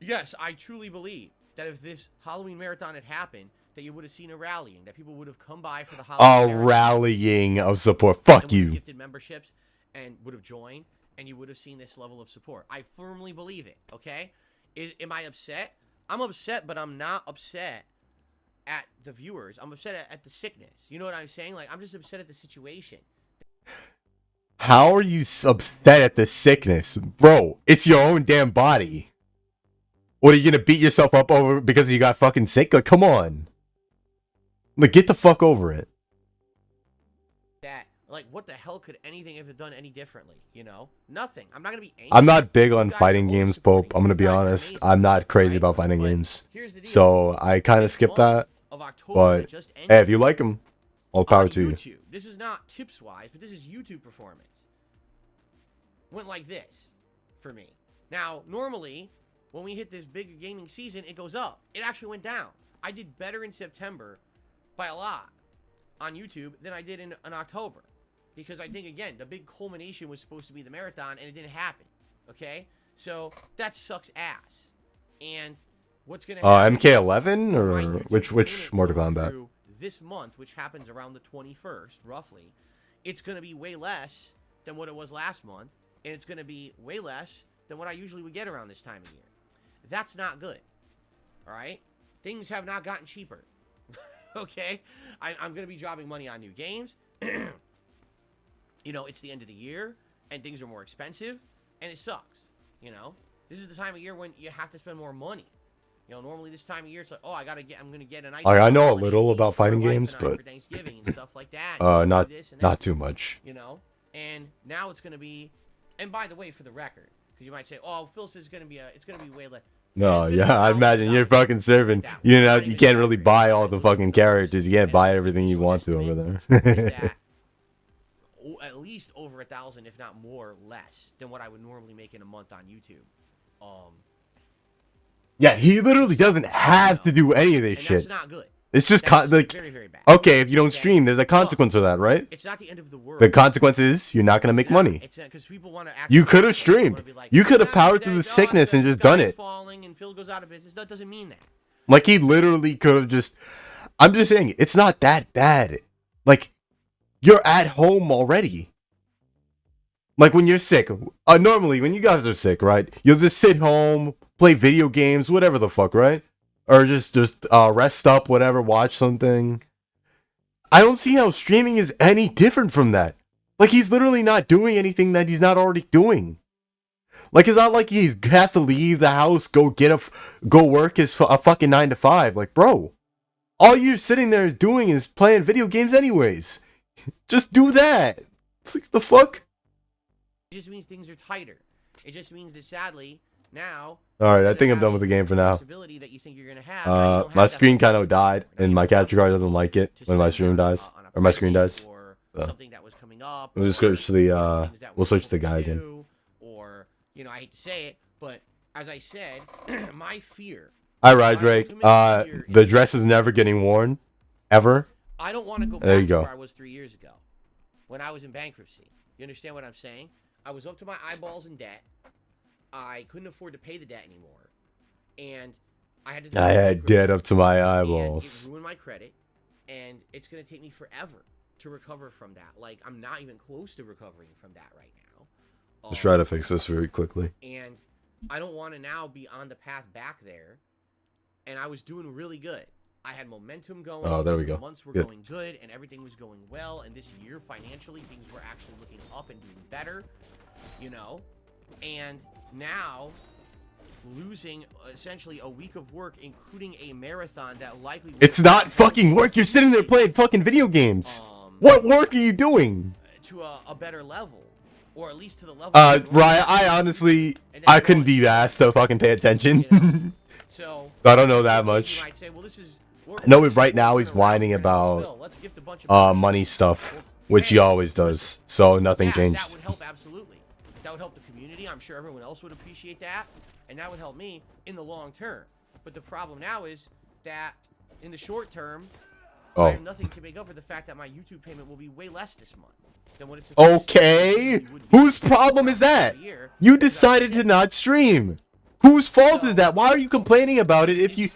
Speaker 1: Yes, I truly believe that if this Halloween marathon had happened, that you would have seen a rallying, that people would have come by for the Halloween marathon,
Speaker 2: rallying of support. Fuck
Speaker 1: and
Speaker 2: you.
Speaker 1: Gifted memberships and would have joined, and you would have seen this level of support. I firmly believe it. Okay. Am I upset? I'm upset, but I'm not upset at the viewers. I'm upset at the sickness. You know what I'm saying? Like, I'm just upset at the situation.
Speaker 2: How are you upset at the sickness? Bro, it's your own damn body. What, are you gonna beat yourself up over because you got fucking sick? Like, come on. Like, get the fuck over it.
Speaker 1: Like, what the hell could anything have done any differently? Nothing. I'm not gonna be angry.
Speaker 2: I'm not big on fighting games, Pope. I'm gonna be honest. I'm not crazy about fighting games. So I kind of skip that. But hey, if you like them, all power to you.
Speaker 1: This is not tips wise, but this is YouTube performance. Went like this for me. Now, normally, when we hit this big gaming season, it goes up. It actually went down. I did better in September by a lot on YouTube than I did in October. Because I think, again, the big culmination was supposed to be the marathon, and it didn't happen. Okay, so that sucks ass. And what's gonna happen?
Speaker 2: MK11 or which Mortal Kombat?
Speaker 1: This month, which happens around the 21st, roughly, it's gonna be way less than what it was last month, and it's gonna be way less than what I usually would get around this time of year. That's not good. All right, things have not gotten cheaper. Okay, I'm gonna be dropping money on new games. You know, it's the end of the year, and things are more expensive, and it sucks. You know, this is the time of year when you have to spend more money. You know, normally this time of year, it's like, oh, I'm gonna get a nice.
Speaker 2: I know a little about fighting games, but
Speaker 1: for Thanksgiving and stuff like that.
Speaker 2: Not too much.
Speaker 1: You know, and now it's gonna be, and by the way, for the record, because you might say, oh, Phil says it's gonna be way less.
Speaker 2: No, yeah, I imagine you're fucking serving. You can't really buy all the fucking characters. You can't buy everything you want to over there.
Speaker 1: At least over 1,000, if not more, less than what I would normally make in a month on YouTube.
Speaker 2: Yeah, he literally doesn't have to do any of this shit.
Speaker 1: That's not good.
Speaker 2: It's just like,
Speaker 1: very, very bad.
Speaker 2: Okay, if you don't stream, there's a consequence of that, right?
Speaker 1: It's not the end of the world.
Speaker 2: The consequence is you're not gonna make money.
Speaker 1: It's because people want to.
Speaker 2: You could have streamed. You could have powered through the sickness and just done it.
Speaker 1: Falling and Phil goes out of business. That doesn't mean that.
Speaker 2: Like he literally could have just. I'm just saying it's not that bad. Like you're at home already. Like when you're sick. Normally when you guys are sick, right? You'll just sit home, play video games, whatever the fuck, right? Or just rest up, whatever, watch something. I don't see how streaming is any different from that. Like, he's literally not doing anything that he's not already doing. Like, it's not like he has to leave the house, go work a fucking 9 to 5. Like, bro, all you're sitting there doing is playing video games anyways. Just do that. It's like, the fuck?
Speaker 1: It just means things are tighter. It just means that sadly, now...
Speaker 2: Alright, I think I'm done with the game for now.
Speaker 1: That you think you're gonna have,
Speaker 2: my screen kind of died, and my capture card doesn't like it when my stream dies. Or my screen dies.
Speaker 1: Or something that was coming up.
Speaker 2: We'll just switch to the guy again.
Speaker 1: Or, you know, I hate to say it, but as I said, my fear...
Speaker 2: Hi, Rydrake. The dress is never getting worn. Ever.
Speaker 1: I don't want to go back to where I was 3 years ago. When I was in bankruptcy. You understand what I'm saying? I was up to my eyeballs in debt. I couldn't afford to pay the debt anymore, and I had
Speaker 2: debt up to my eyeballs.
Speaker 1: It ruined my credit, and it's gonna take me forever to recover from that. Like, I'm not even close to recovering from that right now.
Speaker 2: Let's try to fix this very quickly.
Speaker 1: And I don't want to now be on the path back there. And I was doing really good. I had momentum going.
Speaker 2: Oh, there we go.
Speaker 1: Months were going good, and everything was going well. And this year, financially, things were actually looking up and doing better. You know, and now losing essentially a week of work, including a marathon that likely...
Speaker 2: It's not fucking work. You're sitting there playing fucking video games. What work are you doing?
Speaker 1: To a better level, or at least to the level...
Speaker 2: Ryan, I honestly, I couldn't be asked to fucking pay attention.
Speaker 1: You know? So
Speaker 2: I don't know that much.
Speaker 1: You might say, well, this is...
Speaker 2: I know right now he's whining about money stuff, which he always does. So nothing changed.
Speaker 1: That would help absolutely. That would help the community. I'm sure everyone else would appreciate that, and that would help me in the long term. But the problem now is that in the short term, I have nothing to make up for the fact that my YouTube payment will be way less this month than what it's.
Speaker 2: Okay, whose problem is that? You decided to not stream. Whose fault is that? Why are you complaining about it if you...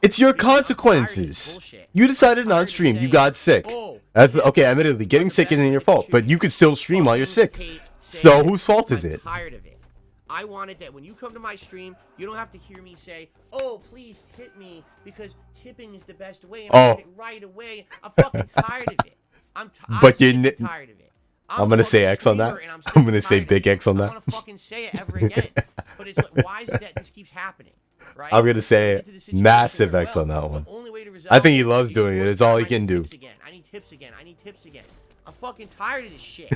Speaker 2: It's your consequences. You decided not to stream. You got sick. That's okay, admittedly, getting sick isn't your fault, but you could still stream while you're sick. So whose fault is it?
Speaker 1: I'm tired of it. I wanted that when you come to my stream, you don't have to hear me say, "Oh, please tip me," because tipping is the best way, and I get it right away. I'm fucking tired of it. I'm tired of it.
Speaker 2: I'm gonna say X on that. I'm gonna say big X on that.
Speaker 1: I don't want to fucking say it ever again. But it's like, why is it that this keeps happening? Right?
Speaker 2: I'm gonna say massive X on that one. I think he loves doing it. It's all he can do.
Speaker 1: I need tips again. I need tips again. I'm fucking tired of this shit.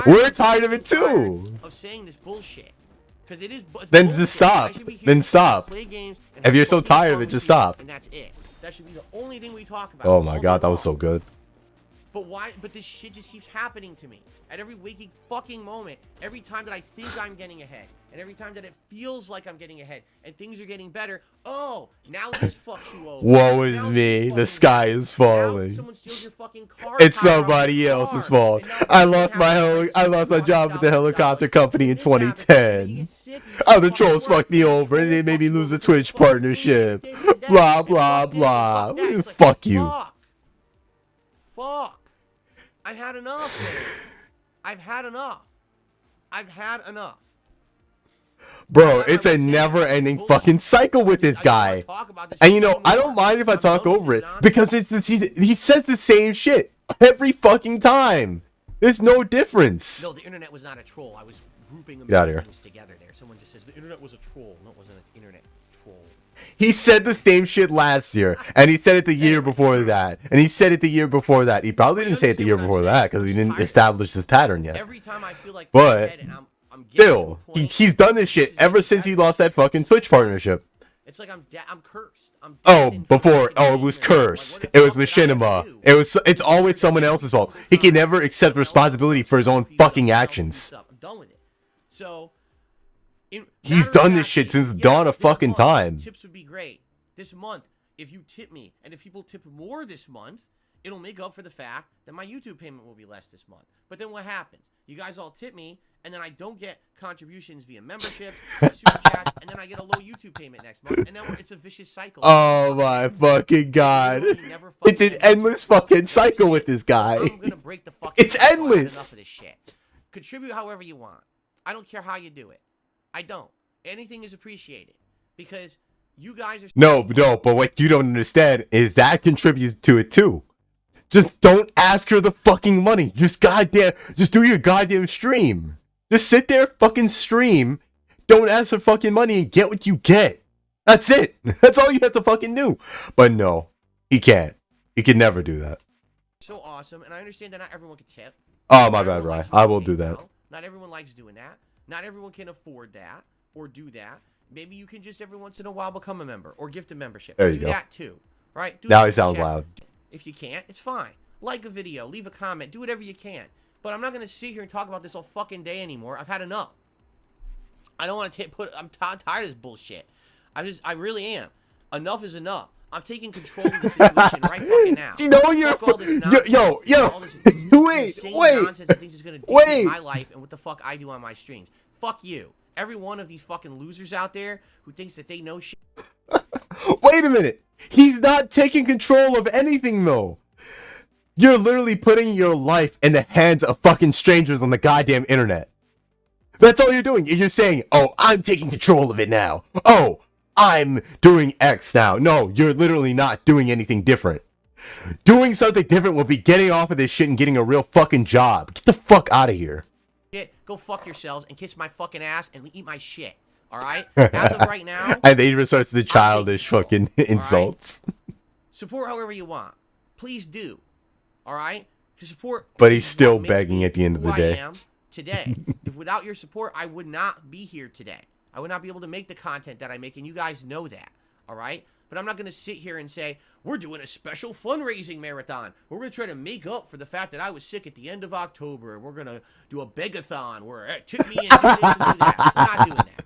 Speaker 2: We're tired of it too.
Speaker 1: Of saying this bullshit. Because it is.
Speaker 2: Then just stop. Then stop. If you're so tired of it, just stop.
Speaker 1: And that's it. That should be the only thing we talk about.
Speaker 2: Oh my god, that was so good.
Speaker 1: But why? But this shit just keeps happening to me at every waking fucking moment. Every time that I think I'm getting ahead, and every time that it feels like I'm getting ahead, and things are getting better. Oh, now this fucks you over.
Speaker 2: Woe is me. The sky is falling.
Speaker 1: Now someone steals your fucking car.
Speaker 2: It's somebody else's fault. I lost my job at the helicopter company in 2010. Oh, the trolls fucked me over and they made me lose a Twitch partnership. Blah blah blah. Fuck you.
Speaker 1: Fuck. I've had enough, man. I've had enough. I've had enough.
Speaker 2: Bro, it's a never-ending fucking cycle with this guy. And you know, I don't mind if I talk over it because he says the same shit every fucking time. There's no difference.
Speaker 1: No, the internet was not a troll. I was grouping them things together there. Someone just says the internet was a troll. No, it wasn't an internet troll.
Speaker 2: He said the same shit last year, and he said it the year before that, and he said it the year before that. He probably didn't say it the year before that because he didn't establish his pattern yet.
Speaker 1: Every time I feel like
Speaker 2: but still, he's done this shit ever since he lost that fucking Twitch partnership.
Speaker 1: It's like I'm cursed.
Speaker 2: It was cursed. It was Machinima. It's always someone else's fault. He can never accept responsibility for his own fucking actions.
Speaker 1: I'm done with it. So
Speaker 2: he's done this shit since the dawn of fucking time.
Speaker 1: Tips would be great. This month, if you tip me, and if people tip more this month, it'll make up for the fact that my YouTube payment will be less this month. But then what happens? You guys all tip me, and then I don't get contributions via memberships, super chats, and then I get a low YouTube payment next month, and then it's a vicious cycle.
Speaker 2: Oh my fucking god! It's an endless fucking cycle with this guy.
Speaker 1: I'm gonna break the fucking.
Speaker 2: It's endless.
Speaker 1: Enough of this shit. Contribute however you want. I don't care how you do it. I don't. Anything is appreciated because you guys are.
Speaker 2: No, but what you don't understand is that contributes to it too. Just don't ask her the fucking money. Just do your goddamn stream. Just sit there, fucking stream. Don't ask for fucking money and get what you get. That's it. That's all you have to fucking do. But no, he can't. He can never do that.
Speaker 1: So awesome, and I understand that not everyone can tip.
Speaker 2: Oh my bad, Ryan. I will do that.
Speaker 1: Not everyone likes doing that. Not everyone can afford that or do that. Maybe you can just every once in a while become a member or gift a membership.
Speaker 2: There you
Speaker 1: go.
Speaker 2: Do
Speaker 1: that too, right?
Speaker 2: Now he sounds loud.
Speaker 1: If you can't, it's fine. Like a video, leave a comment, do whatever you can. But I'm not gonna sit here and talk about this all fucking day anymore. I've had enough. I don't want to I'm tired of this bullshit. I really am. Enough is enough. I'm taking control of the situation right fucking now.
Speaker 2: You know you're wait.
Speaker 1: Nonsense that thinks is gonna dictate my life and what the fuck I do on my streams. Fuck you. Every one of these fucking losers out there who thinks that they know shit.
Speaker 2: Wait a minute. He's not taking control of anything though. You're literally putting your life in the hands of fucking strangers on the goddamn internet. That's all you're doing. You're saying, oh, I'm taking control of it now. Oh, I'm doing X now. No, you're literally not doing anything different. Doing something different will be getting off of this shit and getting a real fucking job. Get the fuck out of here.
Speaker 1: Go fuck yourselves and kiss my fucking ass and eat my shit. Alright? As of right now.
Speaker 2: And then he resorts to the childish fucking insults.
Speaker 1: Right? Support however you want. Please do. Alright? Support.
Speaker 2: But he's still begging at the end of the day.
Speaker 1: I am today. If without your support, I would not be here today. I would not be able to make the content that I make, and you guys know that. Alright? But I'm not going to sit here and say, we're doing a special fundraising marathon. We're going to try to make up for the fact that I was sick at the end of October. We're going to do a begathon where tip me and do this and do that. We're not doing that.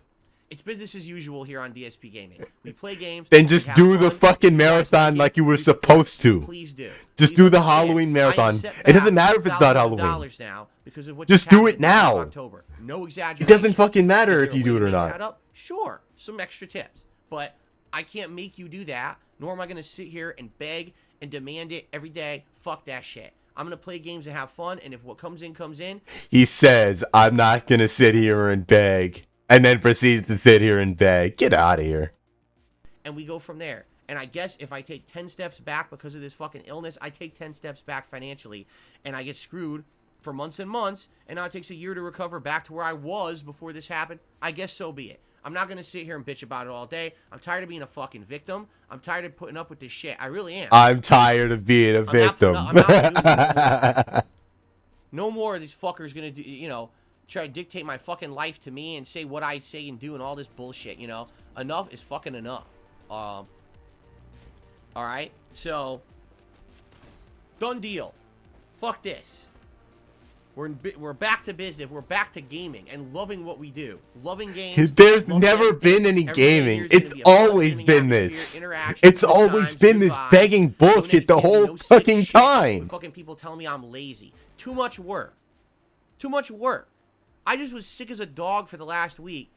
Speaker 1: It's business as usual here on DSP Gaming. We play games.
Speaker 2: Then just do the fucking marathon like you were supposed to.
Speaker 1: Please do.
Speaker 2: Just do the Halloween marathon. It doesn't matter if it's not Halloween.
Speaker 1: Now because of what
Speaker 2: just do it now.
Speaker 1: October. No exaggeration.
Speaker 2: It doesn't fucking matter if you do it or not.
Speaker 1: Sure, some extra tips. But I can't make you do that, nor am I going to sit here and beg and demand it every day. Fuck that shit. I'm going to play games and have fun, and if what comes in, comes in.
Speaker 2: He says, I'm not going to sit here and beg, and then proceeds to sit here and beg. Get out of here.
Speaker 1: And we go from there. And I guess if I take 10 steps back because of this fucking illness, I take 10 steps back financially, and I get screwed for months and months, and now it takes a year to recover back to where I was before this happened. I guess so be it. I'm not going to sit here and bitch about it all day. I'm tired of being a fucking victim. I'm tired of putting up with this shit. I really am.
Speaker 2: I'm tired of being a victim.
Speaker 1: I'm not no more of these fuckers going to do, try to dictate my fucking life to me and say what I say and do and all this bullshit, Enough is fucking enough. Alright? So, done deal. fuck this. We're back to business. We're back to gaming and loving what we do. Loving games.
Speaker 2: There's
Speaker 1: loving
Speaker 2: never
Speaker 1: everything.
Speaker 2: been any
Speaker 1: Every day
Speaker 2: gaming.
Speaker 1: here's gonna
Speaker 2: It's
Speaker 1: be a fun
Speaker 2: always
Speaker 1: gaming
Speaker 2: been
Speaker 1: atmosphere,
Speaker 2: this.
Speaker 1: interaction,
Speaker 2: It's
Speaker 1: good
Speaker 2: always
Speaker 1: times,
Speaker 2: been
Speaker 1: good
Speaker 2: this
Speaker 1: vibes.
Speaker 2: begging
Speaker 1: Don't
Speaker 2: bullshit the
Speaker 1: entertain
Speaker 2: whole
Speaker 1: no sick
Speaker 2: fucking
Speaker 1: shit.
Speaker 2: time.
Speaker 1: Fucking people telling me I'm lazy. Too much work. Too much work. I just was sick as a dog for the last week.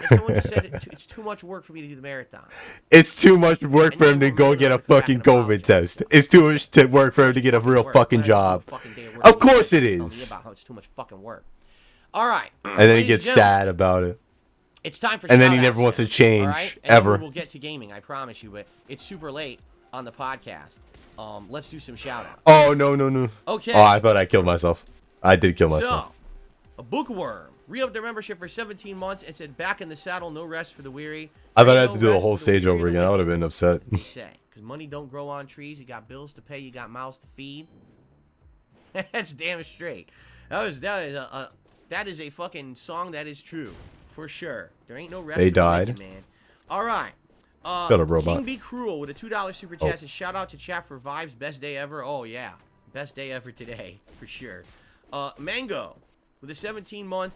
Speaker 1: And someone just said it's too much work for me to do the marathon.
Speaker 2: It's too much work
Speaker 1: And
Speaker 2: for
Speaker 1: then
Speaker 2: him to
Speaker 1: we're
Speaker 2: go
Speaker 1: really
Speaker 2: get a
Speaker 1: gonna come back
Speaker 2: fucking
Speaker 1: and
Speaker 2: COVID
Speaker 1: apologize.
Speaker 2: test. It's too much work for him to get a real
Speaker 1: Work.
Speaker 2: fucking
Speaker 1: I don't
Speaker 2: job.
Speaker 1: do a fucking day of work
Speaker 2: Of
Speaker 1: anymore.
Speaker 2: course it
Speaker 1: Tell me
Speaker 2: is.
Speaker 1: about how it's too much fucking work. All right.
Speaker 2: And then he
Speaker 1: Ladies
Speaker 2: gets
Speaker 1: and gentlemen,
Speaker 2: sad about it.
Speaker 1: It's time for
Speaker 2: And then he
Speaker 1: shout-outs
Speaker 2: never wants to
Speaker 1: now,
Speaker 2: change,
Speaker 1: all right? And
Speaker 2: ever.
Speaker 1: then we'll get to gaming, I promise you, but it's super late on the podcast. Let's do some shout-outs.
Speaker 2: Oh, no.
Speaker 1: Okay.
Speaker 2: Oh, I thought I killed myself. I did kill myself.
Speaker 1: So, a bookworm re-upped their membership for 17 months and said, "Back in the saddle, no rest for the weary."
Speaker 2: I thought I
Speaker 1: Ain't
Speaker 2: had to
Speaker 1: no
Speaker 2: do the
Speaker 1: rest
Speaker 2: whole
Speaker 1: for
Speaker 2: stage
Speaker 1: weary
Speaker 2: over
Speaker 1: of the
Speaker 2: again. I would
Speaker 1: wicked.
Speaker 2: have been upset.
Speaker 1: That's what they say. Because money don't grow on trees. You got bills to pay. You got mouths to feed. That's damn straight. That is a fucking song that is true. For sure. There ain't no rest
Speaker 2: They
Speaker 1: for the
Speaker 2: died.
Speaker 1: wicked, man. All right.
Speaker 2: Shut up, robot.
Speaker 1: King Be Cruel with a $2 super chat says, shout out to chat for vibes. Best day ever. Oh, yeah. Best day ever today. For sure. Mango with a 17-month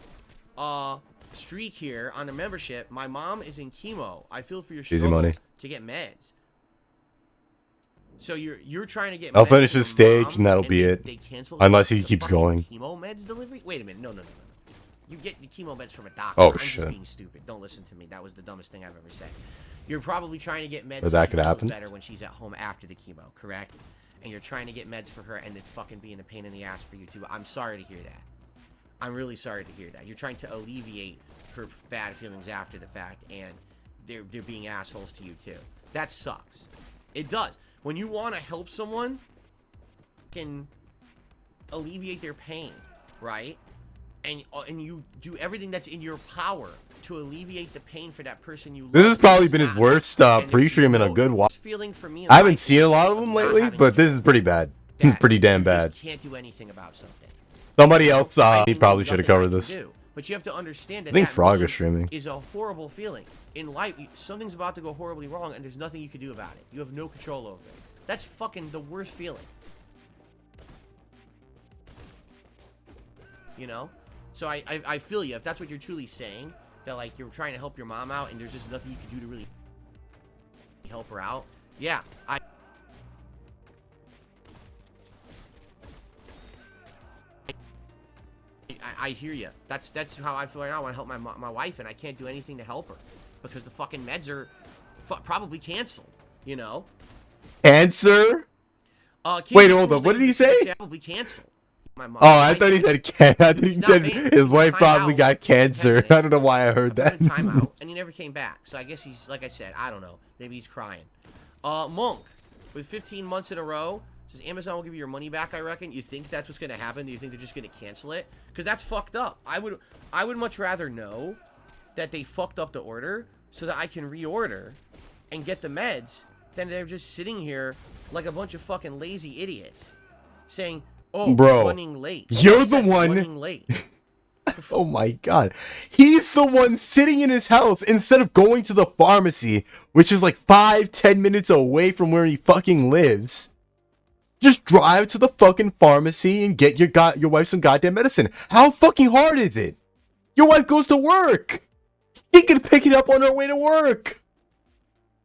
Speaker 1: streak here on the membership. My mom is in chemo. I feel for your
Speaker 2: Easy
Speaker 1: struggle
Speaker 2: money.
Speaker 1: to get meds. So you're trying to get
Speaker 2: I'll
Speaker 1: meds
Speaker 2: finish
Speaker 1: for
Speaker 2: this
Speaker 1: your
Speaker 2: stage
Speaker 1: mom,
Speaker 2: and that'll be it.
Speaker 1: They cancel
Speaker 2: Unless
Speaker 1: the
Speaker 2: he keeps
Speaker 1: fucking
Speaker 2: going.
Speaker 1: chemo meds delivery? Wait a minute. No. You get the chemo meds from a doctor.
Speaker 2: Oh,
Speaker 1: I'm
Speaker 2: shit.
Speaker 1: just being stupid. Don't listen to me. That was the dumbest thing I've ever said. You're probably trying to get meds
Speaker 2: But
Speaker 1: so
Speaker 2: that
Speaker 1: she
Speaker 2: could
Speaker 1: feels
Speaker 2: happen.
Speaker 1: better when she's at home after the chemo, correct? And you're trying to get meds for her, and it's fucking being a pain in the ass for you too. I'm sorry to hear that. I'm really sorry to hear that. You're trying to alleviate her bad feelings after the fact, and they're being assholes to you too. That sucks. It does. When you want to help someone, can alleviate their pain, right? And you do everything that's in your power to alleviate the pain for that person you love.
Speaker 2: This has probably
Speaker 1: It's
Speaker 2: been his
Speaker 1: not-
Speaker 2: worst
Speaker 1: and if
Speaker 2: pre-stream
Speaker 1: you
Speaker 2: in a
Speaker 1: know
Speaker 2: good while.
Speaker 1: this feeling for me in
Speaker 2: I haven't
Speaker 1: life
Speaker 2: seen
Speaker 1: is
Speaker 2: a lot
Speaker 1: just
Speaker 2: of them
Speaker 1: not
Speaker 2: lately,
Speaker 1: having
Speaker 2: but
Speaker 1: the
Speaker 2: this is pretty bad. This is
Speaker 1: that
Speaker 2: pretty damn
Speaker 1: you
Speaker 2: bad.
Speaker 1: just can't do anything about something.
Speaker 2: Somebody else,
Speaker 1: I
Speaker 2: he
Speaker 1: mean,
Speaker 2: probably
Speaker 1: there's
Speaker 2: should have
Speaker 1: nothing I
Speaker 2: covered
Speaker 1: can
Speaker 2: this.
Speaker 1: do. But you have to understand that
Speaker 2: I think
Speaker 1: that
Speaker 2: Frog
Speaker 1: meme
Speaker 2: is streaming.
Speaker 1: is a horrible feeling. In life, something's about to go horribly wrong, and there's nothing you can do about it. You have no control over it. That's fucking the worst feeling. You know? So I feel you. If that's what you're truly saying, that like you're trying to help your mom out, and there's just nothing you can do to really help her out. Yeah, I hear you. That's how I feel right now. I want to help my wife, and I can't do anything to help her because the fucking meds are probably canceled. You know.
Speaker 2: Cancer?
Speaker 1: King
Speaker 2: Wait,
Speaker 1: Be
Speaker 2: hold
Speaker 1: Cruel
Speaker 2: up. What did he
Speaker 1: Days
Speaker 2: say?
Speaker 1: Probably canceled. My mom.
Speaker 2: Oh, I thought he said I thought he
Speaker 1: He's not
Speaker 2: said
Speaker 1: banned.
Speaker 2: his
Speaker 1: He
Speaker 2: wife
Speaker 1: timed
Speaker 2: probably
Speaker 1: out
Speaker 2: got cancer.
Speaker 1: 10
Speaker 2: I don't know why I heard
Speaker 1: I
Speaker 2: that.
Speaker 1: put him in timeout, and he never came back. So I guess he's, like I said, I don't know. Maybe he's crying. Monk, with 15 months in a row, says Amazon will give you your money back, I reckon. You think that's what's going to happen? Do you think they're just going to cancel it? Because that's fucked up. I would much rather know that they fucked up the order so that I can reorder and get the meds than they're just sitting here like a bunch of fucking lazy idiots saying, oh,
Speaker 2: Bro,
Speaker 1: running late.
Speaker 2: you're
Speaker 1: I
Speaker 2: the
Speaker 1: said
Speaker 2: one-
Speaker 1: running late.
Speaker 2: Oh my god. He's the one sitting in his house instead of going to the pharmacy, which is like 5-10 minutes away from where he fucking lives. Just drive to the fucking pharmacy and get your wife some goddamn medicine. How fucking hard is it? Your wife goes to work. He can pick it up on her way to work.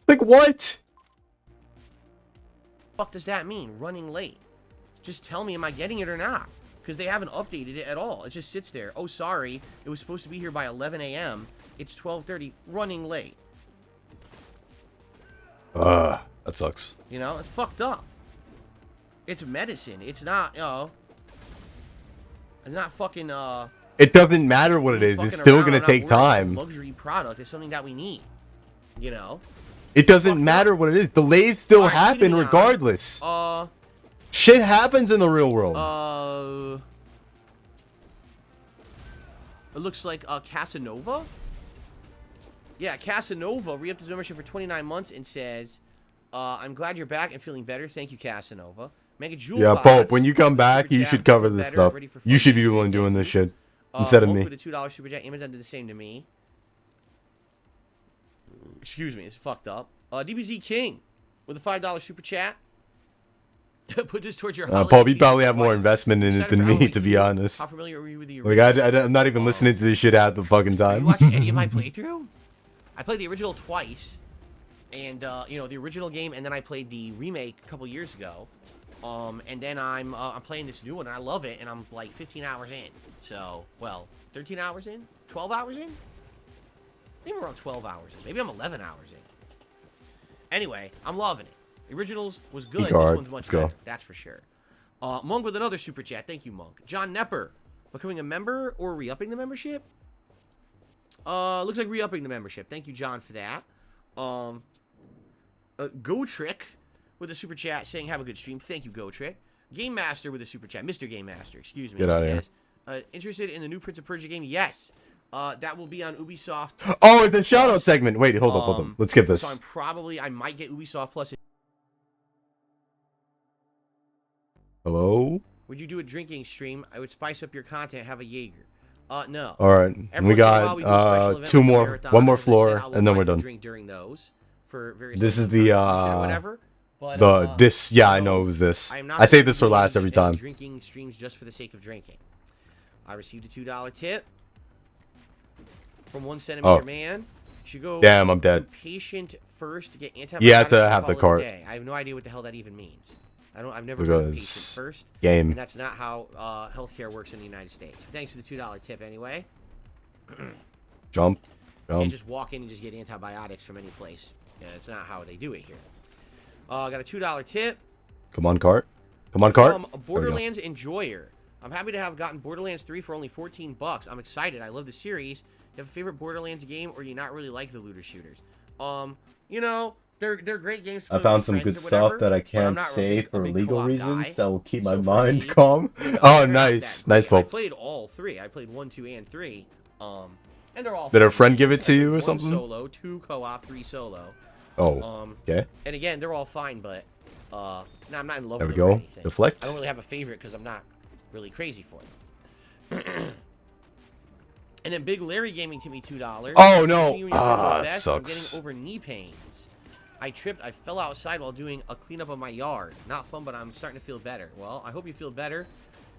Speaker 2: Like what?
Speaker 1: Fuck does that mean? Running late. Just tell me, am I getting it or not? Because they haven't updated it at all. It just sits there. Oh, sorry. It was supposed to be here by 11 a.m. It's 12:30. Running late.
Speaker 2: That sucks.
Speaker 1: You know, it's fucked up. It's medicine. It's not, it's not fucking,
Speaker 2: It doesn't matter what it is.
Speaker 1: fucking
Speaker 2: It's still
Speaker 1: around.
Speaker 2: gonna
Speaker 1: I'm not
Speaker 2: take
Speaker 1: worried. It's a
Speaker 2: time.
Speaker 1: luxury product. It's something that we need. You know?
Speaker 2: It doesn't
Speaker 1: fucked
Speaker 2: matter what it is. Delays still
Speaker 1: Alright,
Speaker 2: happen
Speaker 1: keeping it on.
Speaker 2: regardless. Shit happens in the real world.
Speaker 1: It looks like Casanova. Yeah, Casanova re-upped his membership for 29 months and says, "I'm glad you're back and feeling better. Thank you, Casanova." Mega Jewel
Speaker 2: Yeah,
Speaker 1: Bots,
Speaker 2: Pope, when you come
Speaker 1: super
Speaker 2: back, you
Speaker 1: chat,
Speaker 2: should cover
Speaker 1: feel
Speaker 2: this
Speaker 1: better,
Speaker 2: stuff.
Speaker 1: ready for
Speaker 2: You
Speaker 1: fun
Speaker 2: should be
Speaker 1: games.
Speaker 2: the one doing
Speaker 1: Thank
Speaker 2: this
Speaker 1: you.
Speaker 2: shit instead of
Speaker 1: Monk
Speaker 2: me.
Speaker 1: with a $2 super chat. Amazon did the same to me. Excuse me, it's fucked up. DBZ King with a $5 super chat. Put this towards your
Speaker 2: Paul, you probably have more investment in it than me, to be honest.
Speaker 1: How familiar are you with the
Speaker 2: Like, I'm not even listening to this shit half the fucking time.
Speaker 1: You watched any of my playthrough? I played the original twice, and you know, the original game, and then I played the remake a couple years ago. And then I'm playing this new one, and I love it, and I'm like 15 hours in. So, well, 13 hours in? 12 hours in? Maybe around 12 hours in. Maybe I'm 11 hours in. Anyway, I'm loving it. The originals was good. This one's much better. That's for sure. Monk with another super chat. Thank you, Monk. John Nepper. Becoming a member or re-upping the membership? Looks like re-upping the membership. Thank you, John, for that. Go Trick with a super chat saying have a good stream. Thank you, Go Trick. Game Master with a super chat. Mr. Game Master, excuse me.
Speaker 2: Get out of here.
Speaker 1: Interested in the new Prince of Persia game? Yes. That will be on Ubisoft.
Speaker 2: Oh, it's a shout-out segment. Wait, hold up. Let's skip this.
Speaker 1: So I might get Ubisoft Plus.
Speaker 2: Hello?
Speaker 1: Would you do a drinking stream? I would spice up your content, have a Jaeger. No.
Speaker 2: All right. We got two more, one more floor, and then we're done.
Speaker 1: Drink during those for various
Speaker 2: this is the
Speaker 1: whatever. But,
Speaker 2: yeah, I know it was this. I say this for last every time.
Speaker 1: Drinking streams just for the sake of drinking. I received a $2 tip from 1 centimeter man. Should go.
Speaker 2: Damn, I'm dead.
Speaker 1: Patient first to get antibiotics.
Speaker 2: You have to have the cart.
Speaker 1: I have no idea what the hell that even means. I've never heard of patient first.
Speaker 2: Game.
Speaker 1: And that's not how healthcare works in the United States. Thanks for the $2 tip anyway.
Speaker 2: Jump.
Speaker 1: You can't just walk in and just get antibiotics from any place. Yeah, that's not how they do it here. Got a $2 tip.
Speaker 2: Come on, cart. Come on, cart.
Speaker 1: From Borderlands Enjoyer. I'm happy to have gotten Borderlands 3 for only $14. I'm excited. I love the series. You have a favorite Borderlands game, or do you not really like the looter shooters? You know, they're great games.
Speaker 2: I found some good stuff that I can't say for legal reasons that will keep my mind calm. Oh, nice. Nice, Pope.
Speaker 1: I played all 3. I played 1, 2, and 3. And they're all.
Speaker 2: Did a friend give it to you or something?
Speaker 1: 1 solo, 2 co-op, 3 solo.
Speaker 2: Oh. Okay.
Speaker 1: And again, they're all fine, but no, I'm not in love
Speaker 2: with
Speaker 1: them.
Speaker 2: There we go. Deflect.
Speaker 1: I don't really have a favorite because I'm not really crazy for them. And then Big Larry Gaming to me $2.
Speaker 2: Oh no! It sucks.
Speaker 1: I'm getting over knee pains. I tripped. I fell outside while doing a cleanup of my yard. Not fun, but I'm starting to feel better. Well, I hope you feel better.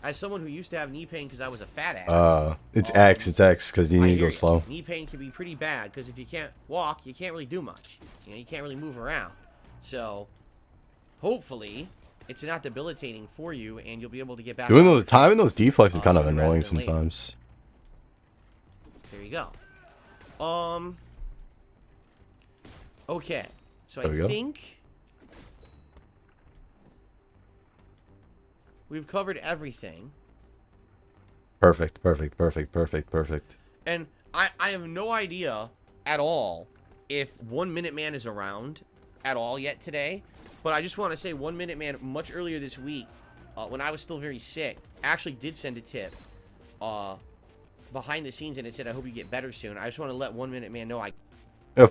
Speaker 1: As someone who used to have knee pain because I was a fat ass.
Speaker 2: It's X because you need to go slow.
Speaker 1: Knee pain can be pretty bad because if you can't walk, you can't really do much. You know, you can't really move around. So, hopefully, it's not debilitating for you, and you'll be able to get back.
Speaker 2: Doing those timing those deflects is kind of annoying sometimes.
Speaker 1: There you go. Okay. So I think we've covered everything.
Speaker 2: Perfect.
Speaker 1: And I have no idea at all if 1 Minute Man is around at all yet today. But I just want to say 1 Minute Man much earlier this week, when I was still very sick, actually did send a tip behind the scenes, and it said, I hope you get better soon. I just want to let 1 Minute Man know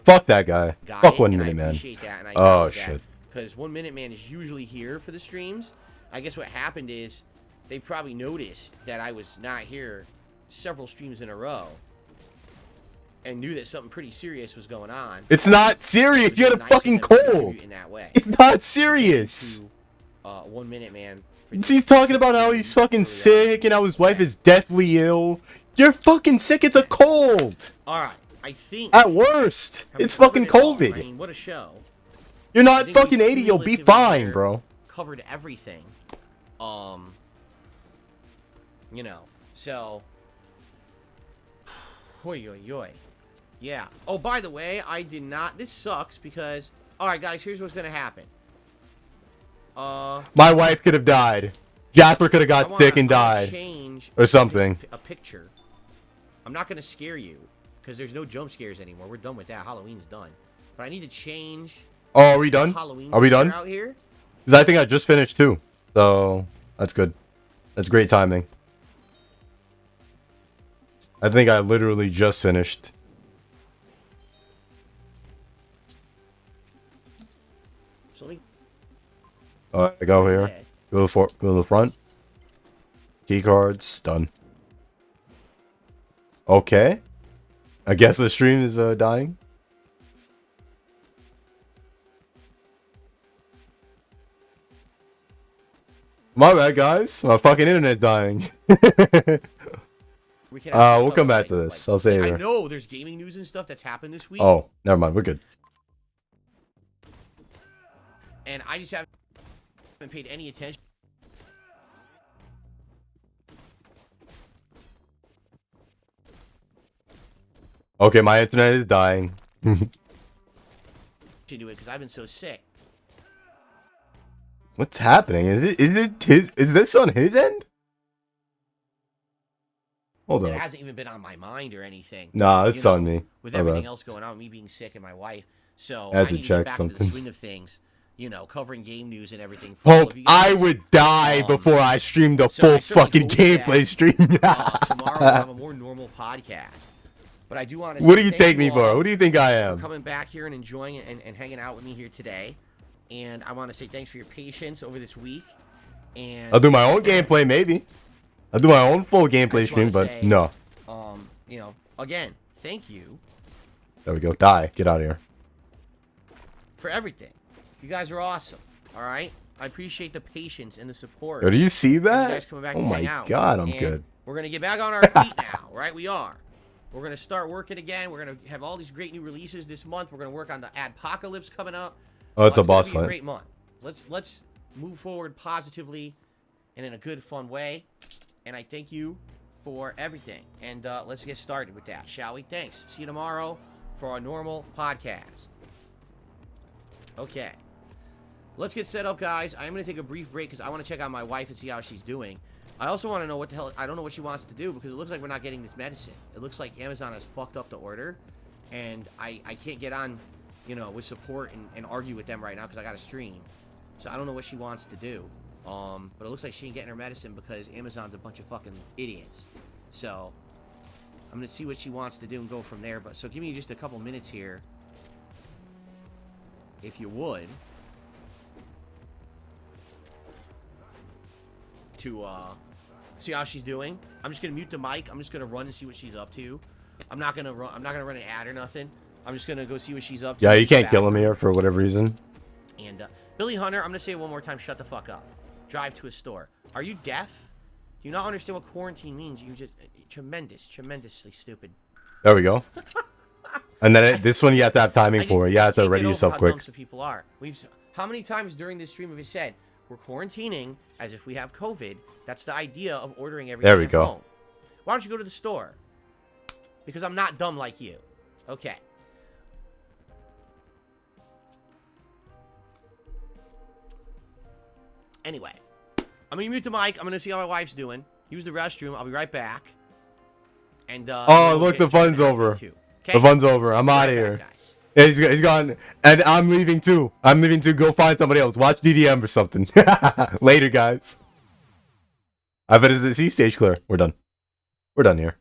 Speaker 2: fuck that guy. Fuck 1 Minute Man.
Speaker 1: That,
Speaker 2: oh, shit.
Speaker 1: Because 1 Minute Man is usually here for the streams. I guess what happened is they probably noticed that I was not here several streams in a row and knew that something pretty serious was going on.
Speaker 2: It's not serious. You had a fucking cold.
Speaker 1: In that way.
Speaker 2: It's not serious.
Speaker 1: To, 1 Minute Man.
Speaker 2: He's talking about how he's fucking sick and how his wife is deathly ill. You're fucking sick. It's a cold.
Speaker 1: All right. I think
Speaker 2: at worst, it's fucking COVID.
Speaker 1: I mean, what a show.
Speaker 2: You're not fucking 80. You'll be fine, bro.
Speaker 1: Covered everything. You know, so. Oi, oi, oi. Yeah. Oh, by the way, I did not. This sucks because. All right, guys. Here's what's gonna happen.
Speaker 2: My wife could have died. Jasper could have got sick and died, or something.
Speaker 1: A picture. I'm not gonna scare you. Because there's no jump scares anymore. We're done with that. Halloween's done. But I need to change.
Speaker 2: Oh, are we done? Are we done?
Speaker 1: Out here.
Speaker 2: Because I think I just finished too. So that's good. That's great timing. I think I literally just finished. Alright, go here. Go to the front. Key cards done. Okay. I guess the stream is dying. My bad, guys. My fucking internet's dying. We'll come back to this. I'll say it.
Speaker 1: I know there's gaming news and stuff that's happened this week.
Speaker 2: Oh, never mind. We're good.
Speaker 1: And I just haven't paid any attention.
Speaker 2: Okay, my internet is dying.
Speaker 1: To it because I've been so sick.
Speaker 2: What's happening? Is this on his end? Hold
Speaker 1: It
Speaker 2: on.
Speaker 1: hasn't even been on my mind or anything.
Speaker 2: Nah, it's on me.
Speaker 1: With
Speaker 2: My
Speaker 1: everything
Speaker 2: bad.
Speaker 1: else going on, me being sick and my wife. So
Speaker 2: I had to
Speaker 1: need to
Speaker 2: check
Speaker 1: get back into the
Speaker 2: something.
Speaker 1: swing of things. You know, covering game news and everything. For all
Speaker 2: Hope
Speaker 1: of you guys.
Speaker 2: I would die before I streamed a
Speaker 1: so
Speaker 2: full
Speaker 1: I certainly
Speaker 2: fucking
Speaker 1: hope
Speaker 2: gameplay
Speaker 1: that,
Speaker 2: stream.
Speaker 1: Tomorrow we'll have a more normal podcast. But I do want to.
Speaker 2: What do you take me for? What do you think I am?
Speaker 1: Coming back here and enjoying it and hanging out with me here today. And I want to say thanks for your patience over this week. And
Speaker 2: I'll do my own gameplay, maybe. I'll do my own full gameplay stream, but
Speaker 1: say,
Speaker 2: no.
Speaker 1: You know, again, thank you
Speaker 2: There we go. Die. Get out of here.
Speaker 1: for everything. You guys are awesome. All right, I appreciate the patience and the support.
Speaker 2: Yo, do you see
Speaker 1: You
Speaker 2: that?
Speaker 1: guys coming back
Speaker 2: Oh
Speaker 1: to
Speaker 2: my
Speaker 1: hang out.
Speaker 2: god, I'm
Speaker 1: And
Speaker 2: good.
Speaker 1: We're gonna get back on our feet now, right? We are. We're gonna start working again. We're gonna have all these great new releases this month. We're gonna work on the Adpocalypse coming up.
Speaker 2: Oh, it's a boss
Speaker 1: gonna be a
Speaker 2: fight.
Speaker 1: great month. Let's move forward positively and in a good, fun way. And I thank you for everything. And let's get started with that, shall we? Thanks. See you tomorrow for our normal podcast. Okay. Let's get set up, guys. I'm going to take a brief break because I want to check on my wife and see how she's doing. I also want to know what the hell... I don't know what she wants to do because it looks like we're not getting this medicine. It looks like Amazon has fucked up the order. And I can't get on, you know, with support and argue with them right now because I got to stream. So I don't know what she wants to do. But it looks like she ain't getting her medicine because Amazon's a bunch of fucking idiots. So I'm going to see what she wants to do and go from there. But so give me just a couple minutes here. If you would. To see how she's doing. I'm just gonna mute the mic. I'm just gonna run and see what she's up to. I'm not gonna run an ad or nothing. I'm just gonna go see what she's up to.
Speaker 2: Yeah, you can't kill him here for whatever reason.
Speaker 1: And Billy Hunter, I'm gonna say it one more time. Shut the fuck up. Drive to a store. Are you deaf? Do you not understand what quarantine means? You just tremendously stupid.
Speaker 2: There we go. And then this one you have to have timing for. You have to ready yourself
Speaker 1: how
Speaker 2: quick.
Speaker 1: Dumb some people are. How many times during this stream have we said we're quarantining as if we have COVID? That's the idea of ordering everything
Speaker 2: There we
Speaker 1: at
Speaker 2: go.
Speaker 1: home. Why don't you go to the store? Because I'm not dumb like you. Okay. Anyway, I'm gonna mute the mic. I'm gonna see how my wife's doing. Use the restroom. I'll be right back. And
Speaker 2: Oh, look, the fun's over.
Speaker 1: Okay?
Speaker 2: The fun's over. I'm out of here. Yeah, he's gone. And I'm leaving too. I'm leaving to go find somebody else. Watch DDM or something. Later, guys. I bet it's the C stage clear. We're done. We're done here.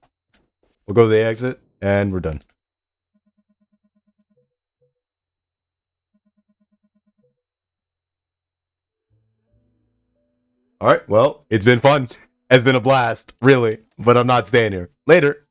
Speaker 2: We'll go to the exit, and we're done. Alright, well, it's been fun. It's been a blast, really. But I'm not staying here. Later.